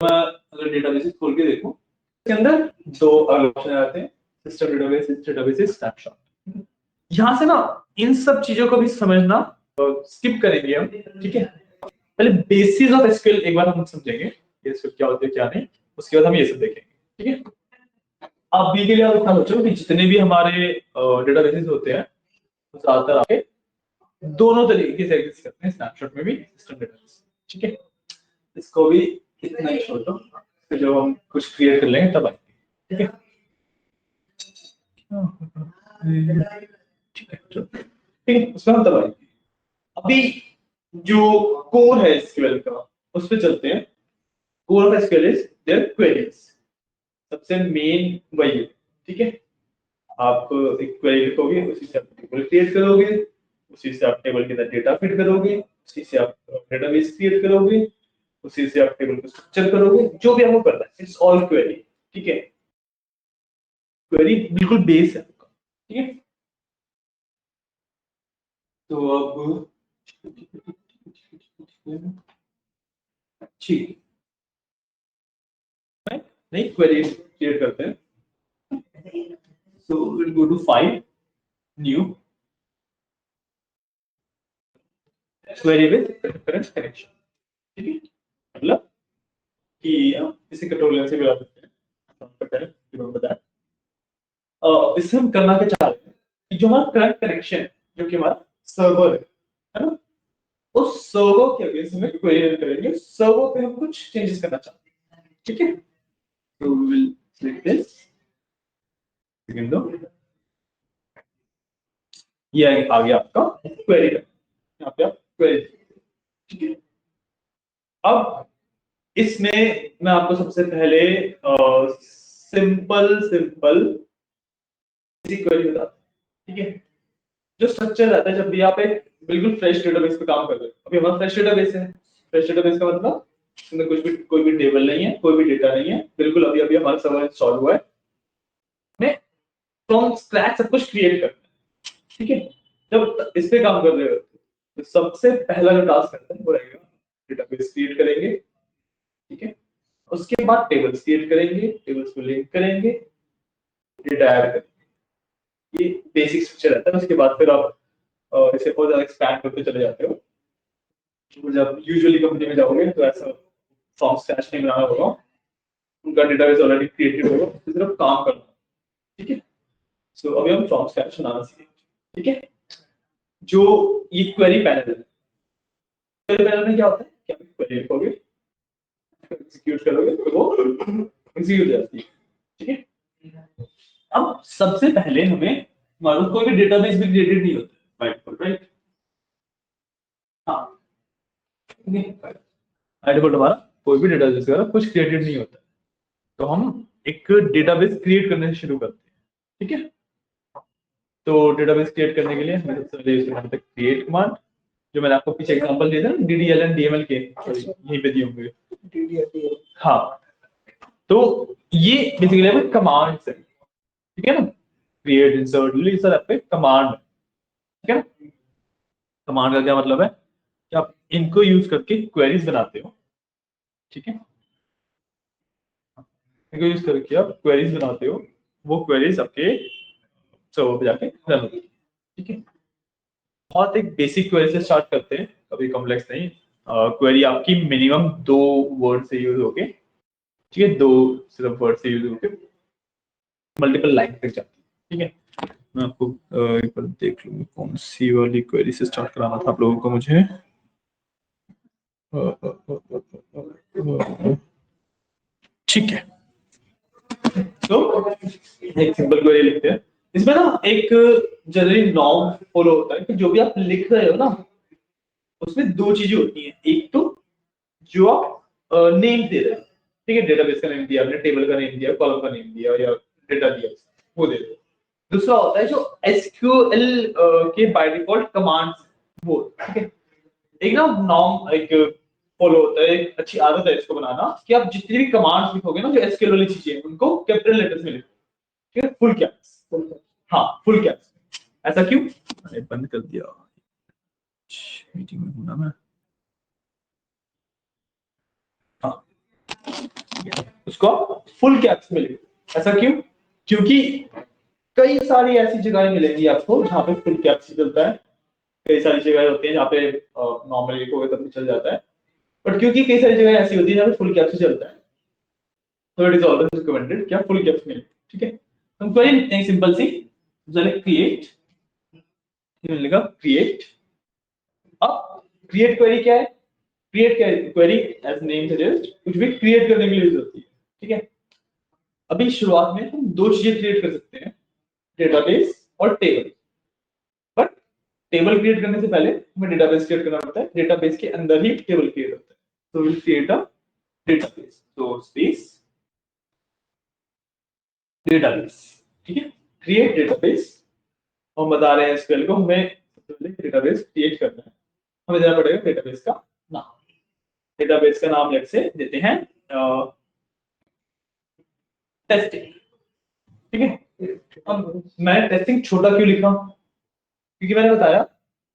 मैं अगर डेटाबेसेस खोल के देखूं, इसके अंदर दो ऑप्शन आते हैं, सिस्टम डेटाबेसेस, डेटाबेसेस स्नैपशॉट। यहाँ से ना इन सब चीजों को भी समझना स्किप करेंगे हम, ठीक है। पहले बेसिस ऑफ एसक्यूएल एक बार हम समझेंगे, ये एसक्यूएल क्या होते हैं क्या नहीं, उसके बाद हम ये सब देखेंगे, ठीक है। अब बी के लिए आप इतना सोचो कि जितने भी हमारे डेटाबेसेस होते हैं ज्यादातर आपके दोनों तरीके से एग्जिस्ट करते हैं, स्नैपशॉट में भी, सिस्टम डेटाबेस, ठीक है। इसको भी इतना ही छोड़ दो, फिर जब हम कुछ क्रिएट कर लेंगे तब आएंगे, ठीक है। ठीक है ठीक है, उसमें हम तब आएंगे। अभी जो कोर है एसक्यूएल का उस पर चलते हैं। Core of SQL is their queries, सबसे मेन वही है, ठीक है। आप एक क्वेरी लिखोगे, उसी से आप टेबल क्रिएट करोगे, उसी से आप टेबल के अंदर डेटा फिट करोगे, उसी से आप डेटाबेस क्रिएट करोगे, उसी से आप टेबल को स्ट्रक्चर करोगे, जो भी आपको करना है, इट्स ऑल क्वेरी, ठीक है। क्वेरी बिल्कुल बेस है आपका, ठीक है। तो अब ठीक है, नहीं क्वेरी क्रिएट करते हैं। So we'll go to file, new, query with current connection, ठीक है। मतलब कि आप इसे कंट्रोल लेयर से भी ला सकते हैं, बताया। इससे हम करना क्या चाह रहे हैं कि जो हमारा करंट कनेक्शन है, जो कि हमारा सर्वर है ना, उस सर्वर के अगेंस्ट में क्वेरी रन करेंगे, सर्वर पे हम कुछ चेंजेस करना चाहते हैं, ठीक है। तो विल सिलेक्ट दिस, सेकंड दो, ये आ गया आपका क्वेरी का, यहाँ पे आप क्वेरी, ठीक है। अब इसमें मैं आपको सबसे पहले सिंपल सिंपल क्वेरी बताता हूं, ठीक है। जो स्ट्रक्चर रहता है जब भी आप एक बिल्कुल फ्रेश डेटाबेस पे काम कर रहे हो, अभी हमारा फ्रेश डेटाबेस है, फ्रेश डेटाबेस का मतलब इसमें कुछ भी कोई भी टेबल नहीं है, कोई भी डेटा नहीं है, बिल्कुल अभी अभी हमारा सर्वर इंस्टॉल हुआ है, हमें फ्रॉम स्क्रैच सब कुछ क्रिएट करना है, ठीक है। जब इस पे काम कर रहे हो तो सबसे पहला जो टास्क करता है वो रहेगा डेटाबेस क्रिएट करेंगे, ठीक है। उसके बाद टेबल्स क्रिएट करेंगे, टेबल्स को लिंक करेंगे, डेटा ऐड करेंगे, ये बेसिक स्ट्रक्चर रहता है। उसके बाद फिर आप इसे और ज्यादा एक्सपैंड करते चले जाते हो। तो जब यूजुअली कंपनी में जाओगे तो ऐसा फ्रॉम स्क्रैच नहीं बनाना होगा, उनका डेटाबेस ऑलरेडी क्रिएटेड होगा, सिर्फ काम करना, ठीक है। सो अभी हम फ्रॉम स्क्रैच बनाना सीखेंगे, ठीक है। जो ये क्वेरी पैनल है, क्वेरी पैनल में क्या होता है कि आप क्वेरी लिखोगे, एग्जीक्यूट करोगे तो वो एग्जीक्यूट हो जाती है, ठीक है। अब सबसे पहले हमें मालूम कोई भी डेटाबेस भी क्रिएटेड नहीं होता बाय डिफॉल्ट, राइट। हाँ, बाय डिफॉल्ट हमारा कोई भी डेटाबेस वगैरह कुछ क्रिएटेड नहीं होता, तो हम एक डेटाबेस क्रिएट करने से शुरू करते हैं, ठीक है। तो डेटाबेस क्रिएट करने के लिए हमें सबसे पहले यूज करना होता है क्रिएट कमांड, जो मैंने आपको पीछे एग्जांपल दिए थे ना, DDLN DML के, यहीं पे दिए होंगे, DDL हाँ। तो ये बेसिकली है कमांड है, ठीक है ना, क्रिएट इंसर्ट डिलीट सर आपके कमांड, ठीक है। कमांड का क्या मतलब है कि आप इनको यूज करके क्वेरीज बनाते हो, ठीक है। इनको यूज करके आप क्वेरीज बनाते हो, वो क्वेरीज आपके सर्वर पे जाके रन होती है, ठीक है। बहुत एक बेसिक क्वेरी से स्टार्ट करते हैं, कभी कॉम्प्लेक्स नहीं। क्वेरी आपकी मिनिमम 2 वर्ड से यूज होके, ठीक है, 2 सिर्फ वर्ड से यूज होके मल्टीपल लाइन तक जाती है, ठीक है। मैं आपको एक बार देख लूंगा कौन सी वाली क्वेरी से स्टार्ट कराना था आप लोगों को मुझे। ठीक है, तो एक सिंपल क्वेरी लिखते हैं। इसमें ना एक जनरली नॉर्म फॉलो होता है कि जो भी आप लिख रहे हो ना उसमें दो चीजें होती हैं। एक तो जो आप नेम दे रहे हो, ठीक है, डेटाबेस का नेम दिया आपने, टेबल का नेम दिया, कॉलम का नेम दिया या डेटा दिया, वो दे रहे हो। दूसरा होता है जो एसक्यूएल के बाय डिफॉल्ट कमांड्स, वो, ठीक है। एक ना नॉर्म एक फॉलो होता है, एक अच्छी आदत है इसको बनाना कि आप जितनी भी कमांड्स लिखोगे ना जो एसक्यूएल वाली चीजें हैं उनको कैपिटल लेटर्स में लिखो, ठीक है, फुल कैप्स। हाँ, फुल कैप्स। ऐसा क्यों? मैंने बंद कर दिया, मीटिंग में हूं ना मैं। हाँ, उसको फुल कैप्स में लिखो। ऐसा क्यों? क्योंकि कई सारी ऐसी जगहें मिलेंगी आपको जहाँ पे फुल कैप्स चलता है, कई सारी जगह होती है जहाँ पे नॉर्मली लिखोगे तब भी चल जाता है, बट क्योंकि कई सारी जगह ऐसी होती है जहाँ पे फुल कैप्स चलता है, तो इट इज ऑलवेज रिकमेंडेड क्या फुल कैप्स में, ठीक है। हम क्वेरी लिखते हैं सिंपल सी, जरा क्रिएट, लिखा क्रिएट। अब क्रिएट क्वेरी क्या है? Create query as name suggest कुछ भी क्रिएट करने के लिए यूज होती है, ठीक है। अभी शुरुआत में हम दो चीजें क्रिएट कर सकते हैं, डेटाबेस और टेबल। बट टेबल क्रिएट करने से पहले हमें डेटाबेस क्रिएट करना पड़ता है, डेटाबेस के अंदर ही टेबल क्रिएट होता है। तो विल क्रिएट अ डेटाबेस, तो स्पेस डेटाबेस, ठीक है, क्रिएट डेटाबेस। हम बता रहे हैं एसक्यूएल को हमें डेटाबेस क्रिएट करना है, हमें देना पड़ेगा डेटाबेस का नाम। डेटाबेस का नाम लेट से देते हैं टेस्टिंग, ठीक है। अब मैं टेस्टिंग छोटा क्यों लिखा? क्योंकि मैंने बताया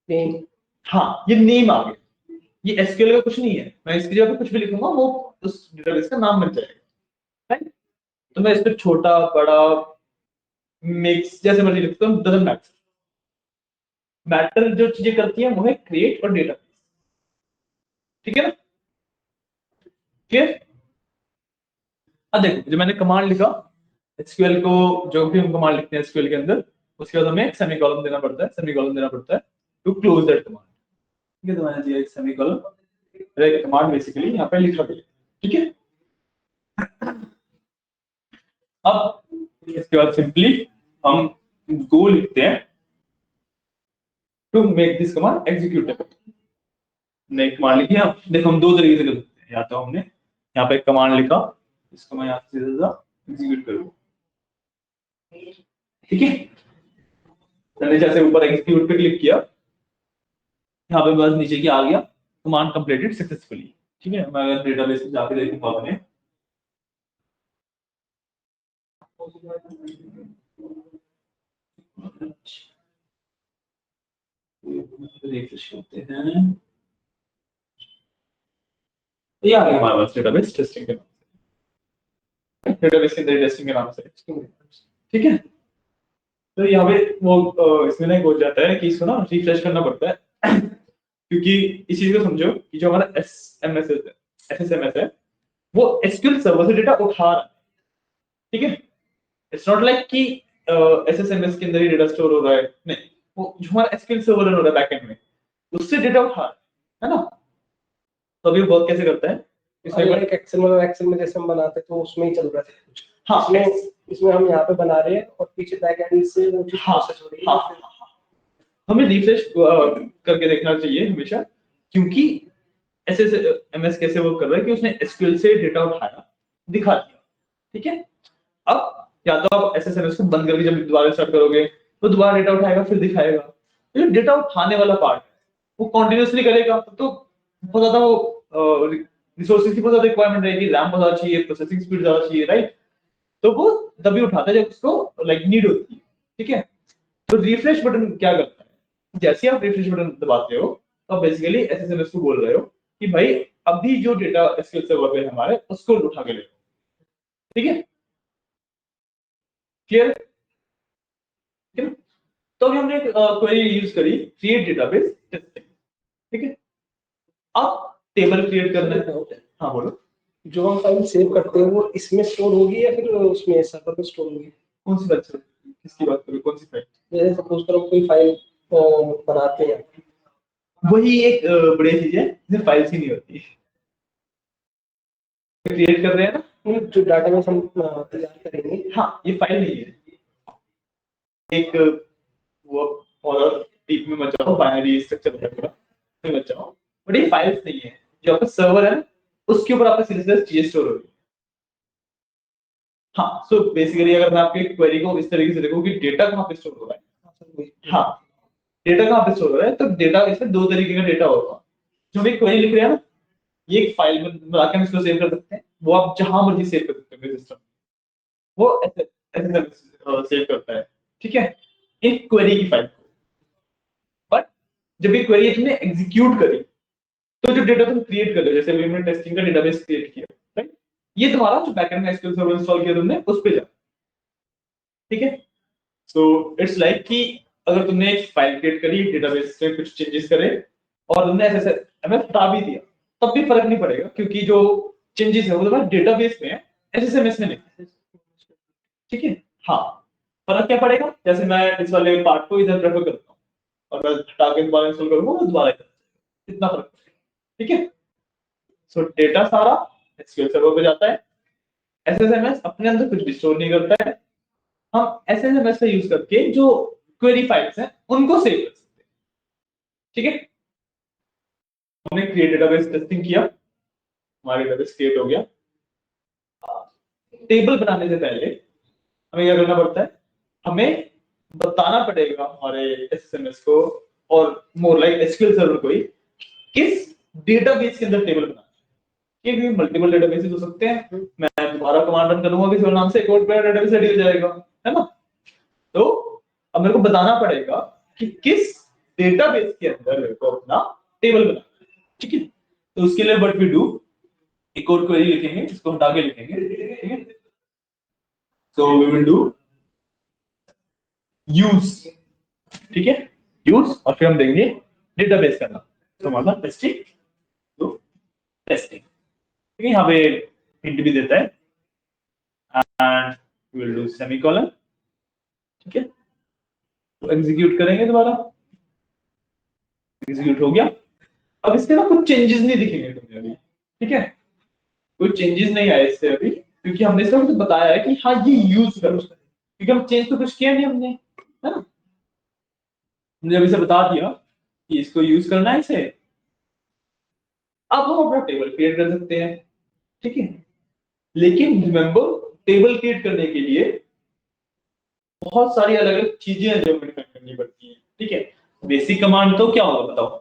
नेम, हाँ ये नेम आ गया, ये एसक्यूएल का कुछ नहीं है, मैं इसकी जगह पे कुछ भी लिखूंगा वो उस डेटाबेस का नाम बन जाएगा, राइट। तो मैं इस पे छोटा बड़ा मिक्स जैसे मर्जी लिखता हूँ, डजंट मैटर। मैटर जो चीजें करती है वो है क्रिएट और डेटाबेस, ठीक है ना, क्लियर। अब देखो जो मैंने कमांड लिखा एसक्यूएल को, जो भी हम कमांड लिखते हैं एसक्यूएल के अंदर, उसके बाद हमें एक सेमीकोलन देना पड़ता है, सेमीकोलन देना पड़ता है टू क्लोज दैट कमांड, ठीक है। तो मैंने दिया एक सेमीकोलन, एक कमांड बेसिकली यहाँ पे लिखा गया, ठीक है। अब इसके बाद सिंपली हम गो लिखते हैं to make this command executable. ने कमांड लिखी है, देखो हम दो तरीके से कर सकते हैं, या तो हमने यहाँ पे एक कमांड लिखा, इसको मैं यहाँ से सीधा एग्जीक्यूट करूँ, ठीक है। मैंने जैसे ऊपर एग्जीक्यूट पे क्लिक किया, यहाँ पे बस नीचे की आ गया कमांड कंप्लीटेड सक्सेसफुली, ठीक है। मैं अगर डेटाबेस में जाके देखूंगा अपने, रिफ्रेश करते हैं, ये आ गया हमारे पास डेटाबेस टेस्टिंग के नाम से, डेटाबेस के अंदर टेस्टिंग के नाम से, ठीक है। तो यहाँ पे वो इसमें ना एक हो जाता है कि इसको ना रिफ्रेश करना पड़ता है क्योंकि इस चीज को समझो कि जो हमारा एसएसएमएस है वो एसक्यूएल सर्वर से डेटा उठा रहा है, ठीक है। इट्स नॉट लाइक कि एसएसएमएस के अंदर ही डेटा स्टोर हो रहा है, नहीं, वो जो हमारा एसक्यूएल सर्वर रन हो रहा है बैकएंड में उससे डेटा उठा रहा है ना। तो अभी वर्क कैसे करता है इसमें, एक एक्सेल में जैसे हम बनाते हैं तो उसमें ही चल रहा है कुछ। हाँ इसमें हम यहाँ पे बना रहे हैं और पीछे बैकएंड से वो चीज प्रोसेस हो रही है। हाँ, हमें रिफ्रेश करके देखना चाहिए हमेशा, क्योंकि एसएसएमएस कैसे वर्क कर रहा है कि उसने एसक्यूएल से डेटा उठाया दिखा दिया, ठीक है। अब या तो आप एसएसएमएस को बंद करके जब दोबारा स्टार्ट करोगे तो दोबारा डेटा उठाएगा फिर दिखाएगा, तो डेटा उठाने वाला पार्ट है वो कॉन्टिन्यूसली करेगा, तो बहुत ज्यादा वो रिसोर्सेज की बहुत ज्यादा रिक्वायरमेंट रहेगी, रैम बहुत ज्यादा चाहिए, प्रोसेसिंग स्पीड ज्यादा चाहिए, राइट। तो वो तभी उठाता है जब उसको लाइक नीड होती है, ठीक है। तो रिफ्रेश बटन क्या करता है, जैसे आप रिफ्रेश बटन दबाते हो तो आप बेसिकली एसएसएमएस को बोल रहे हो कि भाई अभी जो डेटा एसक्यूएल सर्वर पे हमारे उसको उठा के ले, ठीक है, क्लियर, ठीक है। तो अभी हमने एक क्वेरी यूज करी क्रिएट डेटाबेस टेस्टिंग, ठीक है। अब टेबल क्रिएट करना है, हाँ बोलो। जो हम फाइल सेव करते हैं वो इसमें स्टोर होगी या फिर उसमें सर्वर पे स्टोर होगी? कौन सी फाइल, किसकी बात करो, कौन सी फाइल? जैसे सपोज करो कोई फाइल बनाते हैं, वही एक बढ़िया चीज है जिसमें फाइल्स ही नहीं होती, क्रिएट कर रहे हैं ना, जो डाटाबेस हम तैयार करेंगे, हाँ ये फाइल नहीं है, एक वो और डीप में मत जाओ, बाइनरी स्ट्रक्चर है पूरा में मत जाओ, बट ये फाइल्स नहीं है, जो आपका सर्वर है उसके ऊपर आपका सीधे सीधे चीजें स्टोर हो रही है। हाँ सो बेसिकली अगर मैं आपकी क्वेरी को इस तरीके से देखूं कि डेटा कहाँ पे स्टोर हो रहा है, हाँ डेटा कहाँ पे स्टोर हो रहा है, तो डेटा इसमें दो तरीके का डेटा होगा। जो भी क्वेरी लिख रहे हैं ना, ये एक फाइल में बना के हम इसको सेव कर सकते हैं, वो आप जहां मर्जी सेव कर सकते हैं सिस्टम, वो ऐसे ऐसे सेव करता है, ठीक है, एक क्वेरी की फाइल को। बट जब ये क्वेरी तुमने एग्जीक्यूट करी, तो जो डेटा तुम क्रिएट कर रहे हो, जैसे अभी हमने टेस्टिंग का डेटाबेस क्रिएट किया, राइट, ये तुम्हारा जो बैकएंड में एसक्यूएल सर्वर इंस्टॉल किया तुमने उस पे जा, ठीक है। सो इट्स लाइक कि अगर तुमने एक फाइल क्रिएट करी, डेटाबेस में कुछ चेंजेस करे और तुमने ऐसे हमें हटा भी दिया, तब भी फर्क नहीं पड़ेगा, क्योंकि जो चेंजेस है वो तुम्हारे डेटाबेस में है, एसएसएमएस में नहीं, ठीक है। हाँ फर्क क्या पड़ेगा, जैसे मैं इस वाले पार्ट को इधर रेफर करता हूँ और मैं हटा के दोबारा इंस्टॉल करूंगा, वो दोबारा इतना फर्क पड़ेगा, ठीक है। सो डेटा सारा एसक्यूएल सर्वर पे जाता है, एसएसएमएस अपने अंदर कुछ भी स्टोर नहीं करता है, हम एसएसएमएस का यूज करके जो क्वेरी फाइल्स हैं उनको सेव कर सकते हैं, ठीक है। हमने क्रिएट डेटाबेस टेस्टिंग किया, हमारा डेटाबेस क्रिएट हो गया। टेबल बनाने से पहले हमें क्या करना पड़ता है, हमें बताना पड़ेगा हमारे एसएसएमएस को और मोर लाइक एसक्यूएल सर्वर को ही, किस डेटाबेस के अंदर टेबल बनाना है। ये भी मल्टीपल डेटाबेसेस हो सकते हैं, मैं दोबारा कमांड रन करूंगा किसी और नाम से, एक और डेटाबेस रेडी हो जाएगा, है ना। तो अब मेरे को बताना पड़ेगा कि किस डेटाबेस के अंदर मेरे को अपना टेबल बनाना है, ठीक है। तो उसके लिए व्हाट वी डू, एक और क्वेरी लिखेंगे, इसको हटा के लिखेंगे, ठीक है। So we will do use, ठीक है, यूज और फिर हम देंगे डेटाबेस का नाम, तो हमारा टेस्टिंग, तो टेस्टिंग, ठीक है। यहाँ पे हिंट भी देता है and we will do semicolon, ठीक है। तो एग्जीक्यूट करेंगे दोबारा, एग्जीक्यूट हो गया। अब इसके ना कुछ चेंजेस नहीं दिखेंगे तुम्हें अभी, ठीक है, कोई चेंजेस नहीं आए इससे अभी, क्योंकि हमने इसमें कुछ बताया है कि हाँ ये यूज करो, क्योंकि हम चेंज तो कुछ किया नहीं हमने, है ना। हमने अभी से बता दिया कि इसको यूज करना है इसे, अब हम अपना टेबल क्रिएट कर सकते हैं, ठीक है। लेकिन रिमेंबर, टेबल क्रिएट करने के लिए बहुत सारी अलग अलग चीजें हैं जो हमें करनी पड़ती है, ठीक है। बेसिक कमांड तो क्या होगा बताओ,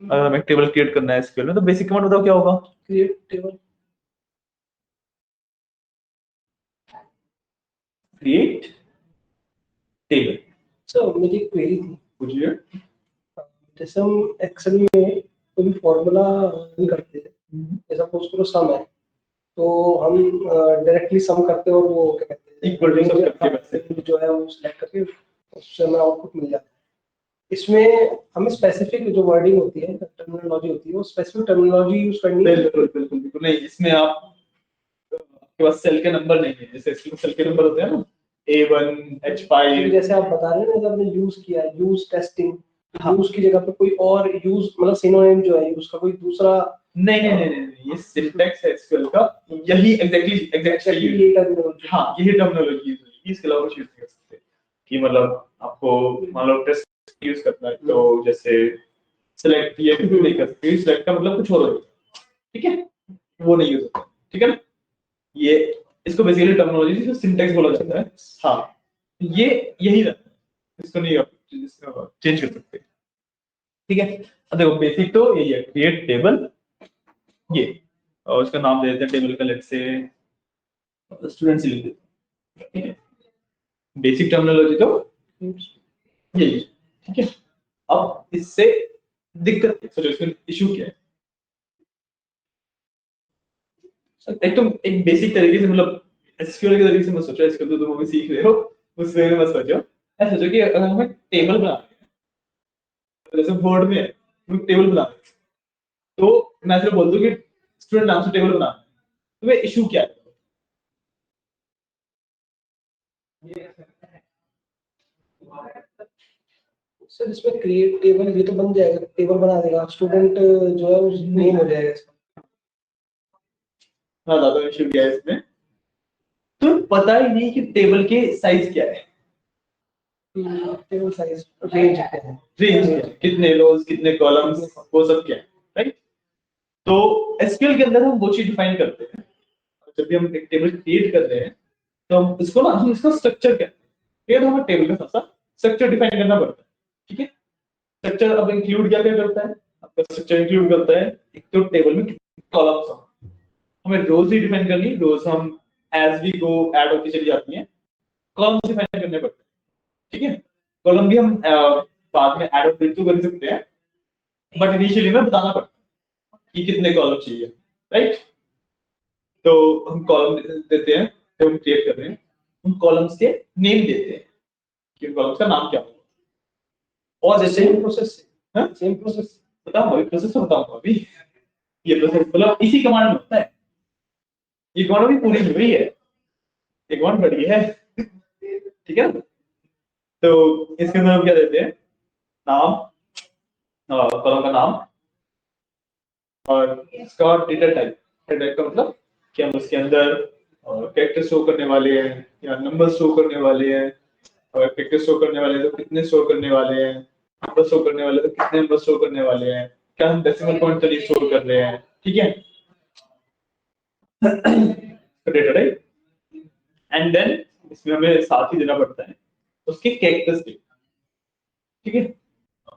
अगर हमें टेबल क्रिएट करना है एसक्यूएल में, तो बेसिक कमांड बताओ क्या होगा, create table, create table. Sir मेरी क्वेरी थी, पूछिए। जैसे हम एक्सेल में कोई फॉर्मूला रन करते हैं, जैसा सपोज करो सम है, तो हम डायरेक्टली सम करते हैं और वो क्या कहते हैं इक्वल टू सब करके वैसे, range जो है वो सिलेक्ट करके उससे हमें आउटपुट मिल जाता है। इसमें हमें स्पेसिफिक जो वर्डिंग होती है, टर्मिनोलॉजी होती है, वो स्पेसिफिक टर्मिनोलॉजी यूज करनी है। बिल्कुल बिल्कुल बिल्कुल नहीं, इसमें आप आपके पास सेल के नंबर नहीं है, जैसे इसमें सेल के नंबर होते हैं ना, A1 H5, जैसे आप बता रहे हैं ना, जब हमने यूज किया यूज टेस्टिंग, हाँ। यूज की जगह पे कोई और यूज मतलब सिनोनिम जो है यूज का कोई दूसरा, नहीं नहीं नहीं नहीं, ये सिंटैक्स है एसक्यूएल का, यही एग्जैक्टली ये टर्मिनोलॉजी। हाँ यही टर्मिनोलॉजी यूज होगी, इसके अलावा कुछ यूज नहीं कर सकते। कि मतलब आपको मान लो टेस्ट यूज करना है, तो जैसे सिलेक्ट ये भी नहीं कर सकते, सिलेक्ट का मतलब कुछ और होगा, ठीक है, वो नहीं यूज होता, ठीक है ना। ये इसको बेसिकली टर्मिनोलॉजी से सिंटैक्स बोला जाता है, हाँ ये यही रहता है, इसको नहीं आप चेंज कर सकते, ठीक है। अब देखो बेसिक तो यही है, क्रिएट टेबल, ये और उसका नाम दे देते हैं टेबल का, लेट से स्टूडेंट्स लिख देते हैं, ठीक है। बेसिक टर्मिनोलॉजी तो यही, ठीक है। अब इससे दिक्कत सोचो, इसमें इशू क्या है। एक तो एक बेसिक तरीके से मतलब एसक्यूएल के तरीके से मत सोचो, एसक्यूएल तो तुम अभी सीख रहे हो, उस वे में मत सोचो। ऐसा सोचो कि अगर हमें टेबल बना रहे हैं, तो जैसे वर्ड में है हम टेबल बना रहे हैं, तो मैं सिर्फ बोल दूं कि स्टूडेंट नाम से टेबल बना, तो वे इशू क्या है। सर इसमें क्रिएट टेबल ये तो बन जाएगा, टेबल बना देगा, स्टूडेंट जो है नेम हो जाएगा इसका। हाँ ज्यादा इश्यू क्या है इसमें, तो पता ही नहीं कि टेबल के साइज क्या है, टेबल साइज रेंज क्या है, रेंज क्या है, कितने रोज कितने कॉलम्स, वो सब क्या है, राइट। तो एसक्यूएल के अंदर हम वो चीज डिफाइन करते हैं, जब भी हम एक टेबल क्रिएट कर रहे हैं तो हम इसको ना, हम इसका स्ट्रक्चर कहते हैं, फिर हमें टेबल का साथ स्ट्रक्चर डिफाइन करना पड़ता है, ठीक है। स्ट्रक्चर अब इंक्लूड क्या क्या करता है, आपका स्ट्रक्चर इंक्लूड करता है एक तो टेबल में कितने कॉलम्स हो, हमें रोज ही डिफाइन करनी, रोज हम एज वी गो ऐड होती चली जाती हैं, कॉलम्स डिफाइन करने पड़ते हैं, ठीक है। कॉलम भी हम बाद में ऐड और डिलीट तो कर सकते हैं, बट इनिशियली में बताना पड़ता है कि कितने कॉलम चाहिए, राइट। तो हम कॉलम देते हैं, जब हम क्रिएट कर रहे हैं उन कॉलम्स के नेम देते हैं कि उन कॉलम्स का नाम क्या होगा, और जैसे सेम प्रोसेस, हाँ सेम प्रोसेस। बताऊं अभी, प्रोसेस तो बताऊंगा अभी, ये प्रोसेस मतलब इसी कमांड में होता है, ये कमांड भी पूरी हुई है, ये कमांड बड़ी है, ठीक है। तो इसके अंदर हम क्या देते हैं, नाम, कॉलम का नाम, और इसका डेटा टाइप, डेटा टाइप का मतलब कि हम उसके अंदर कैरेक्टर शो करने वाले हैं या नंबर शो करने वाले हैं, और कैरेक्टर शो करने वाले हैं तो कितने शो करने वाले हैं, नंबर शो करने वाले तो कितने नंबर शो करने वाले हैं, क्या हम डेसिमल पॉइंट तक शो कर रहे हैं, ठीक है। डेटा टाइप, एंड देन इसमें हमें साथ ही देना पड़ता है उसके कैरेक्टरिस्टिक, ठीक है।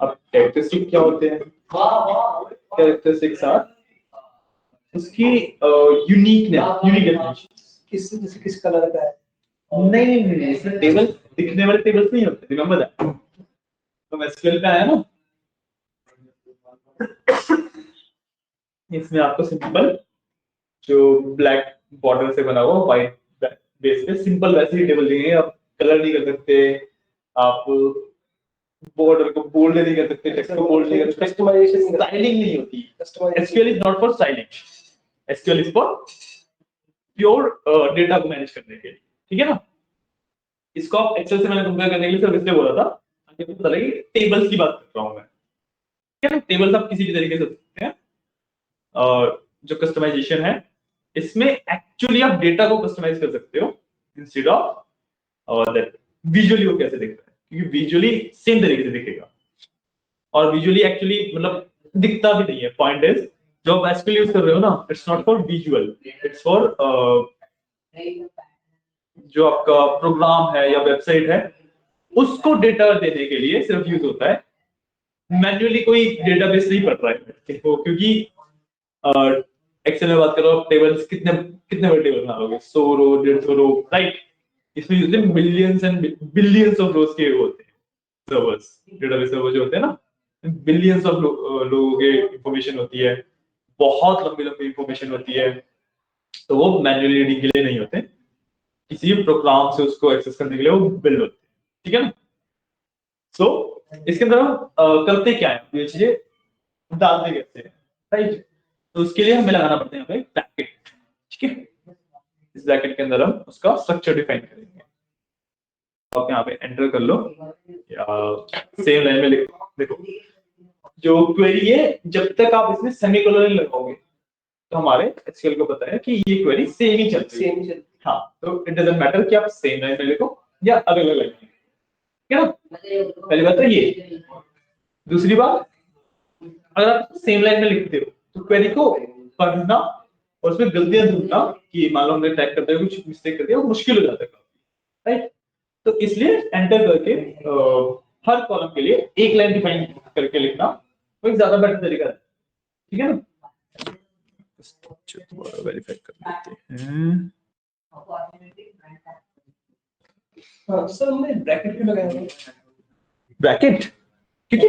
अब कैरेक्टरिस्टिक क्या होते हैं, कैरेक्टरिस्टिक साथ उसकी यूनिकनेस, यूनिक डेफिनेशन, किस जैसे किस कलर का है, नहीं नहीं नहीं, इसमें टेबल दिखने वाले टेबल्स नहीं होते, रिमेंबर दैट, तो एसक्यूएल पे आया ना, इसमें आपको सिंपल जो ब्लैक बॉर्डर से बना हुआ व्हाइट बेस पे सिंपल वैसे ही टेबल देंगे, आप कलर नहीं कर सकते, आप बॉर्डर को बोल्ड नहीं कर सकते, टेक्स्ट को बोल्ड नहीं कर सकते, कस्टमाइजेशन स्टाइलिंग नहीं होती, customization. SQL is not for styling, SQL is for pure data को मैनेज करने के लिए, ठीक है ना। इसको आप एक्सेल से मैंने कंपेयर करने के लिए सिर्फ इसलिए बोला था ताकि आपको पता लगे टेबल्स की बात कर रहा हूं मैं, ठीक है। टेबल्स आप किसी भी तरीके से सकते हैं, और जो कस्टमाइजेशन है इसमें एक्चुअली आप डेटा को कस्टमाइज कर सकते हो इंस्टेड ऑफ दैट विजुअली वो कैसे दिखता है, क्योंकि विजुअली सेम तरीके से दिखेगा, और विजुअली एक्चुअली मतलब दिखता भी नहीं है, पॉइंट इज जो आप एसक्यूएल यूज कर रहे हो ना, it's not for visual, it's for जो आपका प्रोग्राम है या वेबसाइट है उसको डेटा देने के लिए सिर्फ यूज होता है, मैन्युअली कोई डेटाबेस नहीं पढ़ रहा है वो, क्योंकि एक्सेल में बात करो आप, टेबल्स कितने कितने बड़े टेबल बना लोगे, 100 रो 150 रो, राइट। इसमें usually millions and billions of रोज के होते हैं सर्वर्स, डेटाबेस सर्वर जो होते हैं ना, बिलियंस ऑफ लोगों के इंफॉर्मेशन होती है, बहुत लंबी लंबी इंफॉर्मेशन होती है, तो वो मैन्युअली रीडिंग के लिए नहीं होते, किसी प्रोग्राम से उसको एक्सेस करने के लिए वो बिल्ड होते हैं, ठीक है ना। सो इसके अंदर हम करते क्या है, ये चीजें डालते कैसे हैं, राइट। तो उसके लिए हमें लगाना पड़ता है यहाँ पे ब्रैकेट, ठीक है। इस ब्रैकेट के अंदर हम उसका स्ट्रक्चर डिफाइन करेंगे, आप यहाँ पे एंटर कर लो या सेम लाइन में लिख, देखो जो क्वेरी है जब तक आप इसमें सेमीकोलन नहीं लगाओगे तो हमारे एसक्यूएल को पता है कि ये क्वेरी सेम ही चल रही है, सेम चल। हाँ, तो इट डजंट मैटर कि आप सेम लाइन में लिखो या अलग अलग लाइन में, ठीक है ना। पहली बात तो ये, दूसरी बात, अगर आप सेम लाइन में लिखते हो तो क्वेरी को पढ़ना और उसमें गलतियां ढूंढना, कि मान लो हमने टाइप करते हुए कुछ मिस्टेक कर दिया, वो मुश्किल हो जाता है, राइट। तो इसलिए एंटर करके हर कॉलम के लिए एक लाइन डिफाइन करके लिखना वो एक ज्यादा बेटर तरीका है, ठीक है ना। दोबारा वेरीफाई कर लेते हैं, सर हमने ब्रैकेट क्यों लगाया है? ब्रैकेट क्योंकि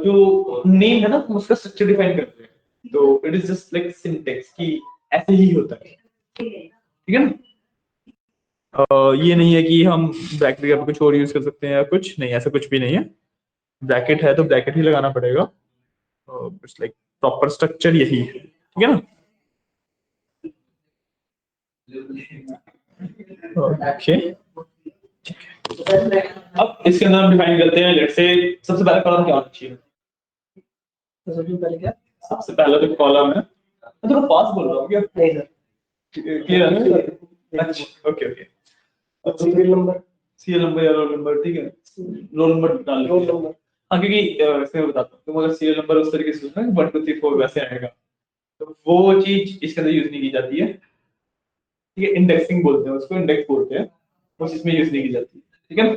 जो नेम है ना हम उसका स्ट्रक्चर डिफाइन करते हैं, तो it is just like syntax कि ऐसे ही होता है, ठीक है ना। ये नहीं है कि हम ब्रैकेट के कुछ और यूज कर सकते हैं या कुछ नहीं, ऐसा कुछ भी नहीं है, ब्रैकेट है तो ब्रैकेट ही लगाना पड़ेगा, इट्स लाइक प्रॉपर स्ट्रक्चर यही है, ठीक है ना। ओके, अब इसके अंदर हम डिफाइन करते हैं, लेट्स से सबसे पहला कॉलम क्या होना चाहिए, तो सबसे पहले क्या? सबसे पहला जो कॉलम है, मैं थोड़ा फास्ट बोल रहा हूँ क्या, नहीं सर, क्लियर है ना? अच्छा okay okay. Serial number, serial number या रोल नंबर, ठीक है, रोल नंबर डाल रोल लेते हैं। नंबर। हाँ क्योंकि इसमें बताता हूँ, तुम अगर सीरियल नंबर उस तरीके से सोचना 1 2 3 4 वैसे आएगा, तो वो चीज इसके अंदर यूज नहीं की जाती है, ठीक है। इंडेक्सिंग बोलते हैं उसको, इंडेक्स बोलते हैं, वो इसमें यूज नहीं की जाती, ठीक है।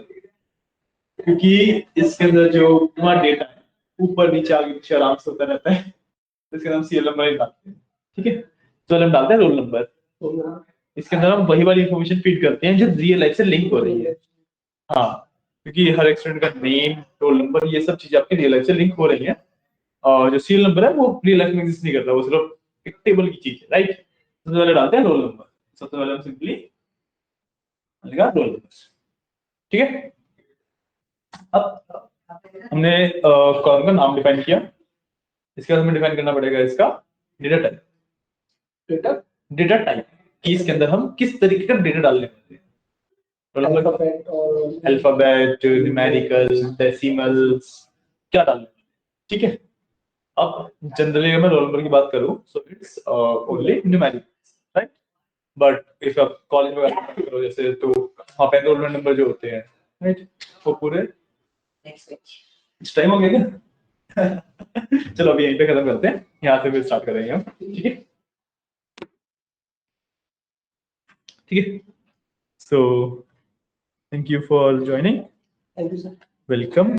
क्योंकि इसके अंदर जो तुम्हारा डेटा है ऊपर नीचे आगे पीछे आराम से होता रहता है, तो इसके अंदर हम सीरियल नंबर ही डालते हैं, ठीक है। तो हम डालते हैं रोल नंबर, इसके अंदर हम वही वाली इंफॉर्मेशन फीड करते हैं जो रियल लाइफ से लिंक हो रही है। हाँ, क्योंकि हर एक स्टूडेंट का नेम, रोल नंबर, ये सब चीजें आपकी रियल लाइफ से लिंक हो रही है, और जो सीरियल नंबर है वो रियल लाइफ में एग्जिस्ट नहीं करता, वो सिर्फ एक टेबल की चीज है, राइट। सबसे पहले डालते हैं रोल नंबर, सबसे पहले हम सिंपली डालेगा रोल नंबर, ठीक है। अब हमने कॉलम का नाम डिफाइन किया, इसके बाद हमें डिफाइन करना पड़ेगा इसका data type, data data type कि इसके अंदर हम किस तरीके का डेटा डालने वाले हैं, अल्फाबेट और अल्फाबेट, न्यूमेरिकल्स, डेसिमल्स, क्या डालने वाले हैं, ठीक है। अब जनरली अगर मैं रोल नंबर की बात करूं, so it's only numericals, right. But if आप कॉलेज में बात करो जैसे, तो वहाँ पे रोल नंबर जो होते हैं, राइट, वो पूरे टाइम हो गया क्या? चलो अभी यहीं पे खत्म करते हैं, यहाँ से फिर स्टार्ट करेंगे हम, ठीक है, ठीक है। So thank you for joining, thank you sir. Welcome.